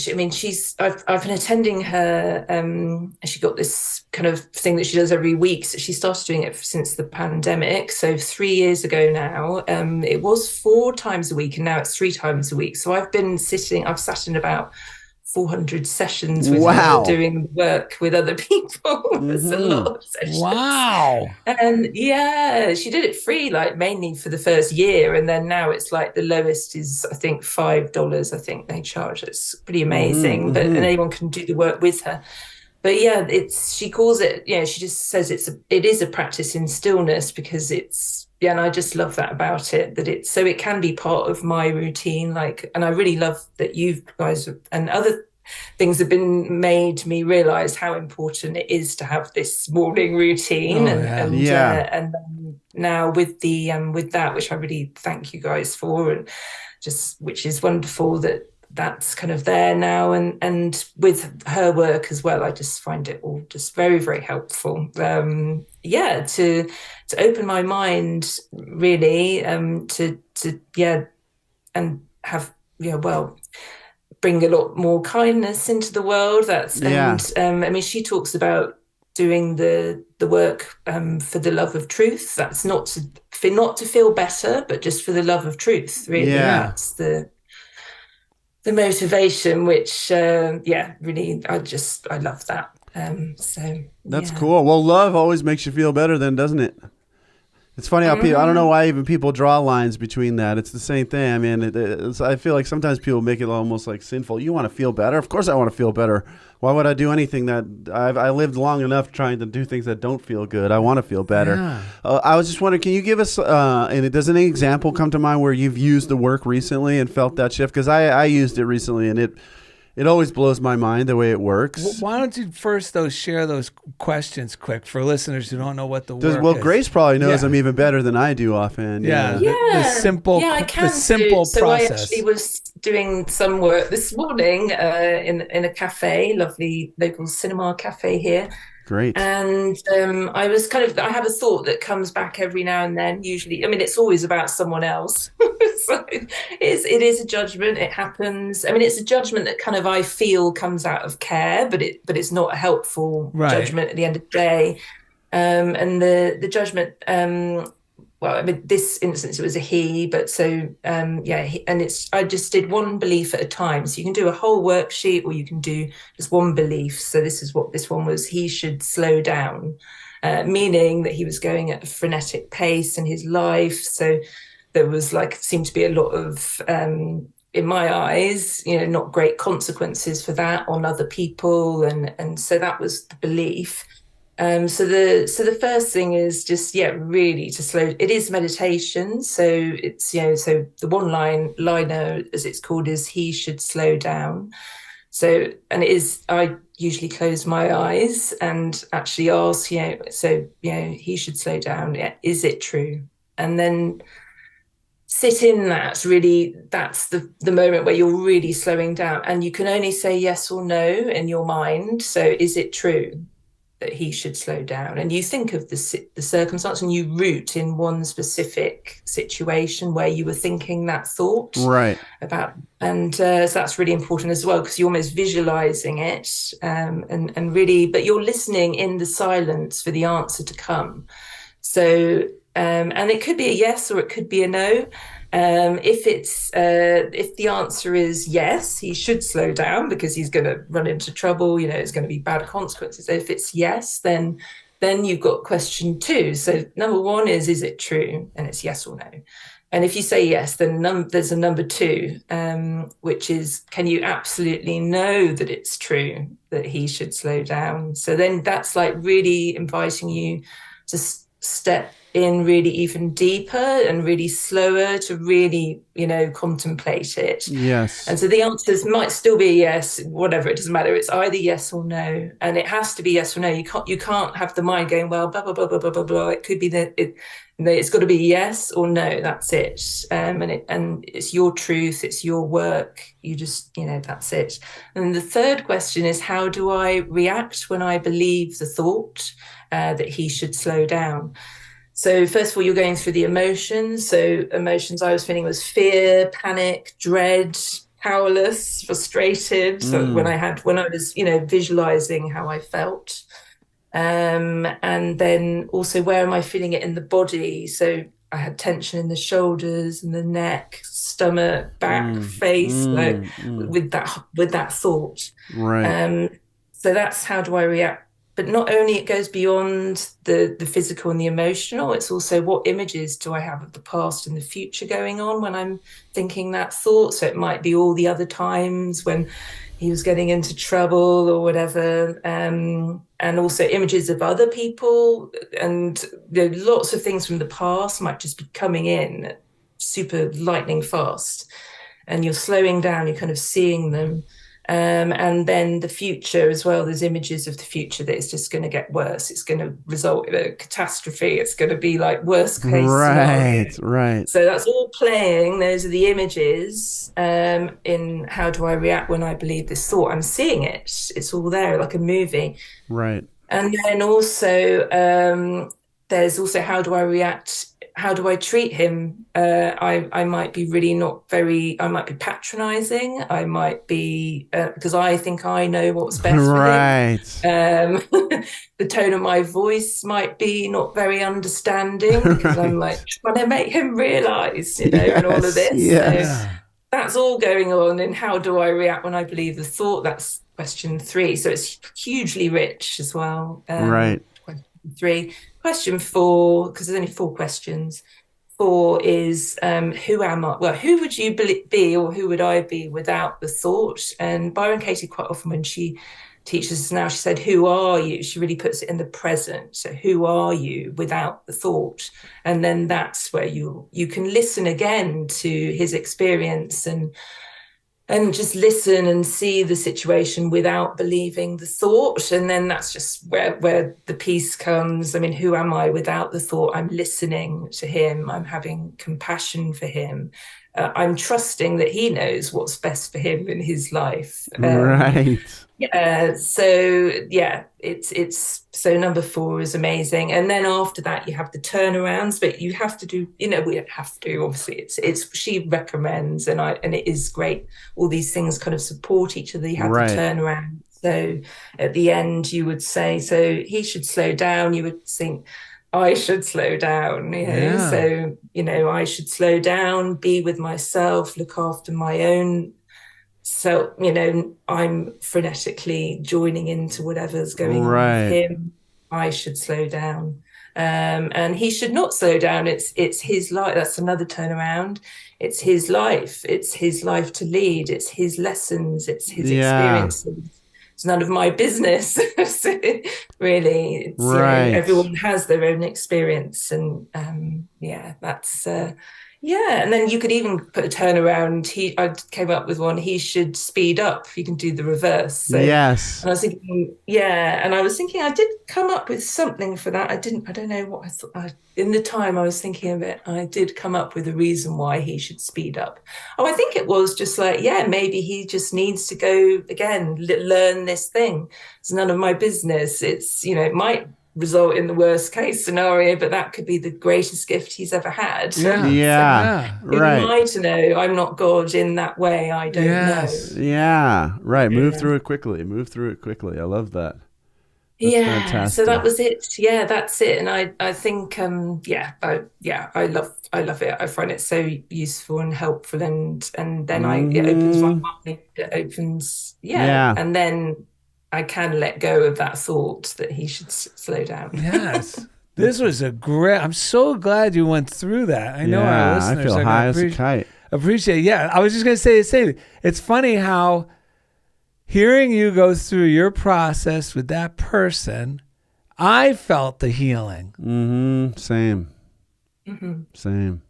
I've been attending her. She got this kind of thing that she does every week. So she started doing it since the pandemic. So 3 years ago now. It was 4 times a week, and now it's 3 times a week. So I've sat in about 400 sessions with her doing work with other people. There's a lot of sessions. Wow. And she did it free, like mainly for the first year. And then now it's like the lowest is, I think, $5, I think they charge. It's pretty amazing. But and anyone can do the work with her. But she calls it, she just says it is a practice in stillness, because it's, and I just love that about it, that it can be part of my routine. Like, and I really love that you guys and other things have been made me realize how important it is to have this morning routine. And then now with with that, which I really thank you guys for, and just, which is wonderful that's kind of there now, and with her work as well, I just find it all just very, very helpful. To open my mind really, and have bring a lot more kindness into the world. And she talks about doing the work for the love of truth. That's not to feel better, but just for the love of truth. Really, that's the motivation, which really, I love that. That's cool. Well, love always makes you feel better then, doesn't it? It's funny how people, I don't know why even people draw lines between that. It's the same thing. I mean, I feel like sometimes people make it almost like sinful. You want to feel better? Of course I want to feel better. Why would I do anything that I lived long enough trying to do things that don't feel good? I want to feel better. Yeah. I was just wondering, can you give us, does any example come to mind where you've used the work recently and felt that shift? Because I used it recently, and it always blows my mind the way it works. Well, why don't you first, though, share those questions quick for listeners who don't know what the work is? Well, Grace probably knows them even better than I do often. The simple process. So I actually was doing some work this morning in a cafe, lovely local cinema cafe here. Great. And I have a thought that comes back every now and then. Usually, I mean, it's always about someone else. So it is a judgment. It happens. I mean, it's a judgment that kind of I feel comes out of care, but it's not a helpful judgment at the end of the day. And the judgment. Well, I mean, this instance it was a he, but I just did one belief at a time. So you can do a whole worksheet, or you can do just one belief. So this is what this one was: he should slow down, meaning that he was going at a frenetic pace in his life. So there was seemed to be a lot of, in my eyes, not great consequences for that on other people, and so that was the belief. So the first thing is just really to slow. It is meditation, so it's so the liner as it's called is he should slow down. So and it is I usually close my eyes and actually ask he should slow down. Is it true? And then sit in that. Really, that's the moment where you're really slowing down, and you can only say yes or no in your mind. So is it true that he should slow down? And you think of the circumstance, and you root in one specific situation where you were thinking that thought about, and so that's really important as well, because you're almost visualizing it, and really, but you're listening in the silence for the answer to come. So, and it could be a yes or it could be a no. If the answer is yes, he should slow down because he's going to run into trouble. It's going to be bad consequences. If it's yes, then you've got question 2. So number 1 is it true? And it's yes or no. And if you say yes, then there's a number 2, which is, can you absolutely know that it's true that he should slow down? So then that's like really inviting you to step in really even deeper and really slower to really, contemplate it. Yes. And so the answers might still be yes, whatever, it doesn't matter. It's either yes or no. And it has to be yes or no. You can't have the mind going, well, blah, blah, blah, blah, blah, blah, blah. It could be it's got to be yes or no. That's it. And it's your truth. It's your work. You just, that's it. And the third question is, how do I react when I believe the thought that he should slow down? So first of all, you're going through the emotions. So emotions I was feeling was fear, panic, dread, powerless, frustrated. So when I was, visualizing how I felt. And then also, where am I feeling it in the body? So I had tension in the shoulders and the neck, stomach, back, face, with that thought. Right. So that's how do I react. But not only it goes beyond the physical and the emotional, it's also what images do I have of the past and the future going on when I'm thinking that thought. So it might be all the other times when he was getting into trouble or whatever, and also images of other people, and lots of things from the past might just be coming in super lightning fast, and you're slowing down, you're kind of seeing them. And then the future as well, there's images of the future that it's just going to get worse. It's going to result in a catastrophe. It's going to be like worst case scenario. Right. So that's all playing. Those are the images in how do I react when I believe this thought. I'm seeing it. It's all there like a movie. Right. And then also there's also how do I react? How do I treat him? I might be really I might be patronizing. I might be, because I think I know what's best for him. The tone of my voice might be not very understanding because I'm like trying to make him realize, and all of this. Yes. So that's all going on. And how do I react when I believe the thought? That's question 3. So it's hugely rich as well. Right. Question 3. Question 4, because there's only 4 questions. 4 is who am I? Well, who would you be, or who would I be without the thought? And Byron Katie, quite often when she teaches us now, she said, who are you? She really puts it in the present. So who are you without the thought? And then that's where you can listen again to his experience and just listen and see the situation without believing the thought. And then that's just where the peace comes. I mean, who am I without the thought? I'm listening to him. I'm having compassion for him. I'm trusting that he knows what's best for him in his life. Right. It's so number 4 is amazing. And then after that, you have the turnarounds, but you have to do, we have to, obviously it's she recommends, and it is great. All these things kind of support each other. You have the turnaround. So at the end, you would say, so he should slow down. You would think, I should slow down, So, I should slow down, be with myself, look after my own. So, I'm frenetically joining into whatever's going on with him. I should slow down. And he should not slow down. It's his life. That's another turnaround. It's his life. It's his life to lead. It's his lessons. It's his experiences. It's none of my business, really. It's, everyone has their own experience, and that's and then you could even put a turnaround. I came up with one. He should speed up. You can do the reverse. So, yes. And I was thinking, I did come up with something for that. I don't know what I thought. In the time I was thinking of it, I did come up with a reason why he should speed up. Oh, I think it was just like, maybe he just needs to go again, learn this thing. It's none of my business. It's, it might result in the worst case scenario, but that could be the greatest gift he's ever had. Right. Who am I to know? I'm not God in that way. I don't know. Yeah, right. Move through it quickly. I love that. fantastic. So that was it. Yeah, that's it. And I think I love it. I find it so useful and helpful, and then it opens my mind. It opens and then I can let go of that thought that he should slow down. Yes. This was I'm so glad you went through that. I know our listeners I feel high as a kite. Appreciate it. Yeah, I was just going to say the same. It's funny how hearing you go through your process with that person, I felt the healing. Same. Same.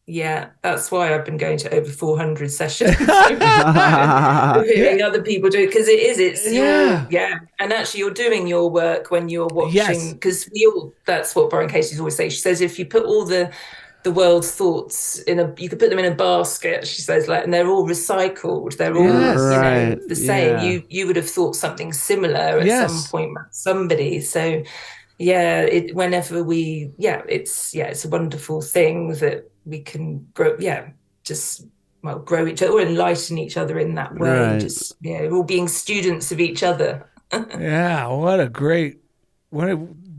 Yeah, that's why I've been going to over 400 sessions. Hearing other people do it, because and actually you're doing your work when you're watching, because that's what Byron Katie's always says. She says if you put all the world's thoughts you could put them in a basket, she says, and they're all recycled, they're all the same. You would have thought something similar at some point with somebody. So whenever it's a wonderful thing that we can grow grow each other or enlighten each other in that way. We're all being students of each other.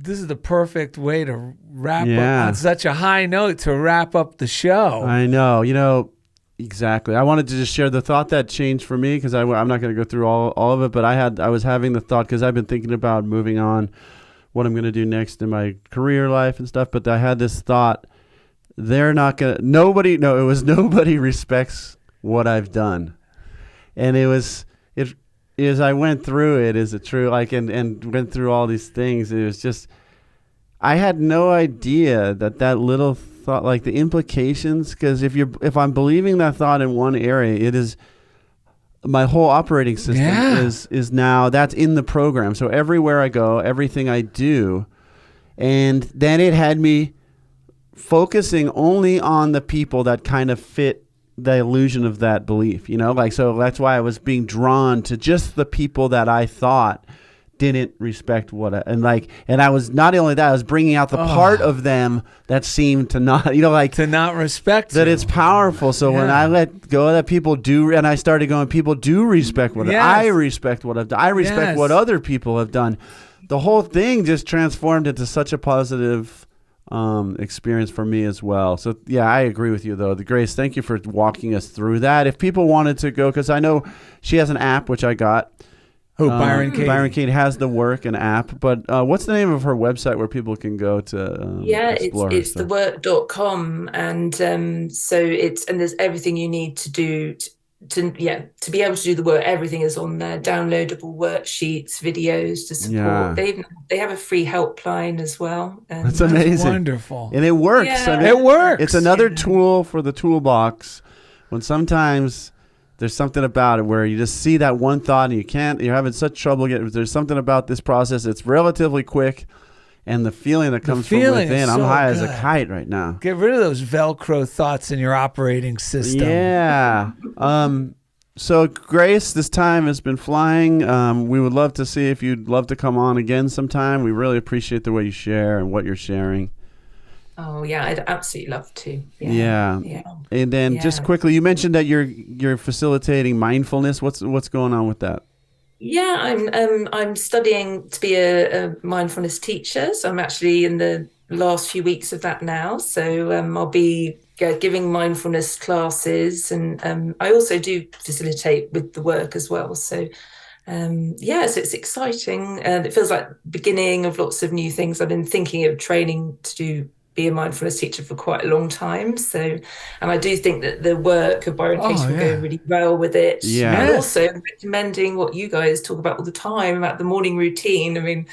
This is the perfect way to wrap up on such a high note to wrap up the show. I know. Exactly. I wanted to just share the thought that changed for me, because I'm not going to go through all of it, but I was having the thought, because I've been thinking about moving on, what I'm going to do next in my career life and stuff. But I had this thought, nobody respects what I've done. And as I went through it, is it true? And went through all these things. It was just, I had no idea that little thought, the implications, because if I'm believing that thought in one area, it is my whole operating system is now, that's in the program. So everywhere I go, everything I do, and then it had me focusing only on the people that kind of fit the illusion of that belief, so that's why I was being drawn to just the people that I thought didn't respect and I was, not only that, I was bringing out the part of them that seemed to not, to not respect that it's powerful. So when I let go that people do, and I started going, people do respect what I respect what I've done. I respect what other people have done. The whole thing just transformed into such a positive experience for me as well. So I agree with you though. Grace, thank you for walking us through that. If people wanted to go, because I know she has an app, which I got. Byron Katie. Byron Katie has the work and app, but what's the name of her website where people can go to explore? It's thework.com, and so there's everything you need to do to be able to do the work. Everything is on there, downloadable worksheets, videos to support. They have a free helpline as well. That's amazing. That's wonderful. And it works. It works. It's another tool for the toolbox when sometimes there's something about it where you just see that one thought and you're having such trouble there's something about this process. It's relatively quick, and the feeling that comes from within, I'm high as a kite right now. Get rid of those Velcro thoughts in your operating system. Yeah. So Grace, this time has been flying. We would love to see if you'd love to come on again sometime. We really appreciate the way you share and what you're sharing. Oh yeah, I'd absolutely love to. Yeah. And then just quickly, you mentioned that you're facilitating mindfulness. What's going on with that? Yeah, I'm studying to be a mindfulness teacher. So I'm actually in the last few weeks of that now. So I'll be giving mindfulness classes, and I also do facilitate with the work as well. So so it's exciting, and it feels like the beginning of lots of new things. I've been thinking of training to be a mindfulness teacher for quite a long time. So, and I do think that the work of Byron Katie will go really well with it. Yeah. And also recommending what you guys talk about all the time about the morning routine. I mean,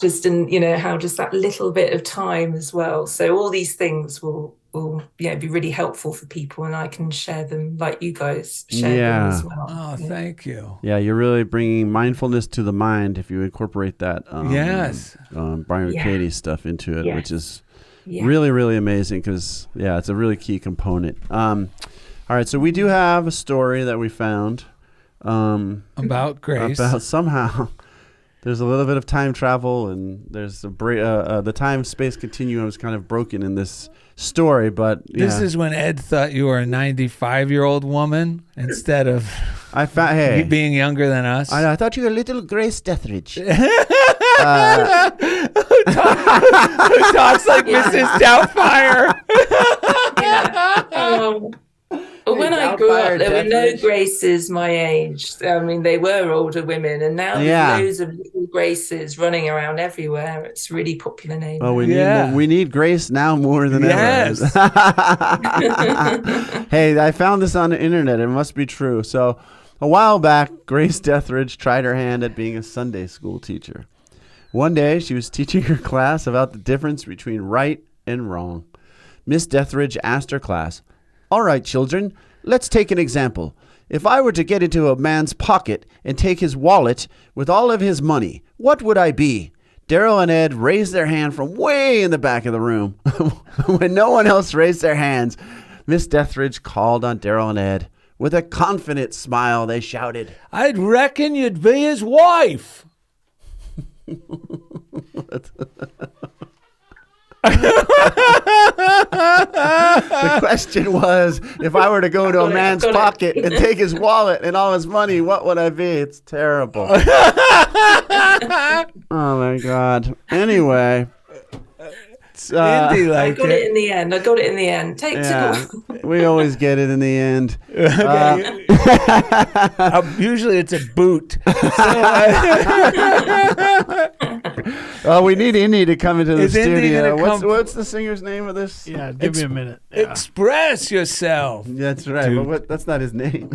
just how just that little bit of time as well. So all these things will be really helpful for people, and I can share them like you guys share them as well. Oh, thank you. Yeah, you're really bringing mindfulness to the mind if you incorporate that. Byron Katie's stuff into it, which is really, really amazing, because it's a really key component. All right, so we do have a story that we found about Grace. About somehow there's a little bit of time travel, and there's the time-space continuum is kind of broken in this story. But this is when Ed thought you were a 95-year-old woman instead of being younger than us. I thought you were a little Grace Deathridge. Who talks like Mrs. Doubtfire? Well, when I grew up, there were no Graces my age. I mean, they were older women, and now there's loads of little Graces running around everywhere. It's a really popular name. Oh, we need Grace now more than ever. Hey, I found this on the internet. It must be true. So, a while back, Grace Deathridge tried her hand at being a Sunday school teacher. One day, she was teaching her class about the difference between right and wrong. Miss Deathridge asked her class, "All right, children, let's take an example. If I were to get into a man's pocket and take his wallet with all of his money, what would I be?" Darrell and Ed raised their hand from way in the back of the room. When no one else raised their hands, Miss Deathridge called on Darrell and Ed. With a confident smile, they shouted, "I'd reckon you'd be his wife." The question was, if I were to go into a man's pocket and take his wallet and all his money, what would I be? It's terrible. Oh, my God. Anyway. Indy I got it in the end. Take two. We always get it in the end. Usually it's a boot. We need Indy to come into the studio. What's the singer's name of this? Yeah, give me a minute. Yeah. Express yourself. That's right, but that's not his name.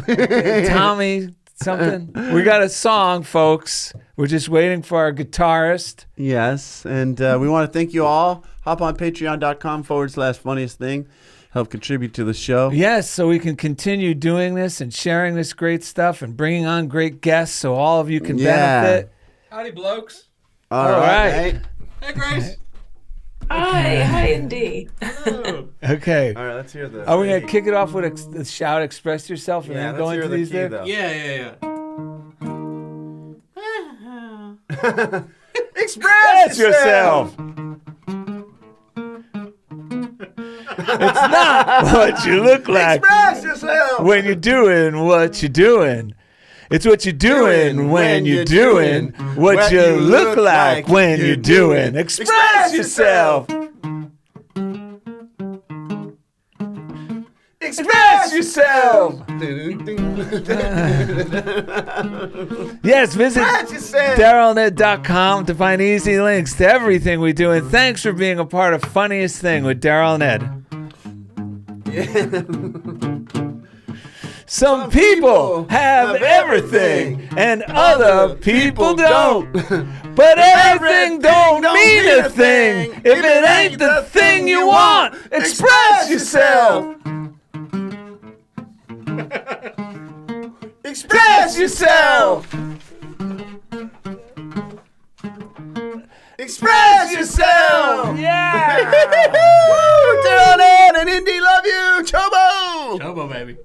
Tommy something. We got a song, folks. We're just waiting for our guitarist. Yes, and we want to thank you all. Hop on patreon.com/funniest thing. Help contribute to the show. Yes, so we can continue doing this and sharing this great stuff and bringing on great guests so all of you can benefit. Howdy, blokes. All right. Hey, Grace. Hi, Indy. Okay. All right, let's hear this. Are we going to kick it off with the shout, express yourself, and then go into these there? Yeah. Express yourself. It's not what you look like. Express yourself. When you're doing what you're doing. It's what you're doing when you're doing what you look like when you're doing. Express yourself. Express yourself. Yes, visit DarrellandEd.com to find easy links to everything we do. And thanks for being a part of Funniest Thing with Darrell and Ed. Some people have everything and other people don't. But everything don't mean a thing if it ain't the thing you want. Express yourself. Express yourself. Express yourself. Yeah. Woo! Darrell and Ed and Indy love you. CHOBO. CHOBO, baby.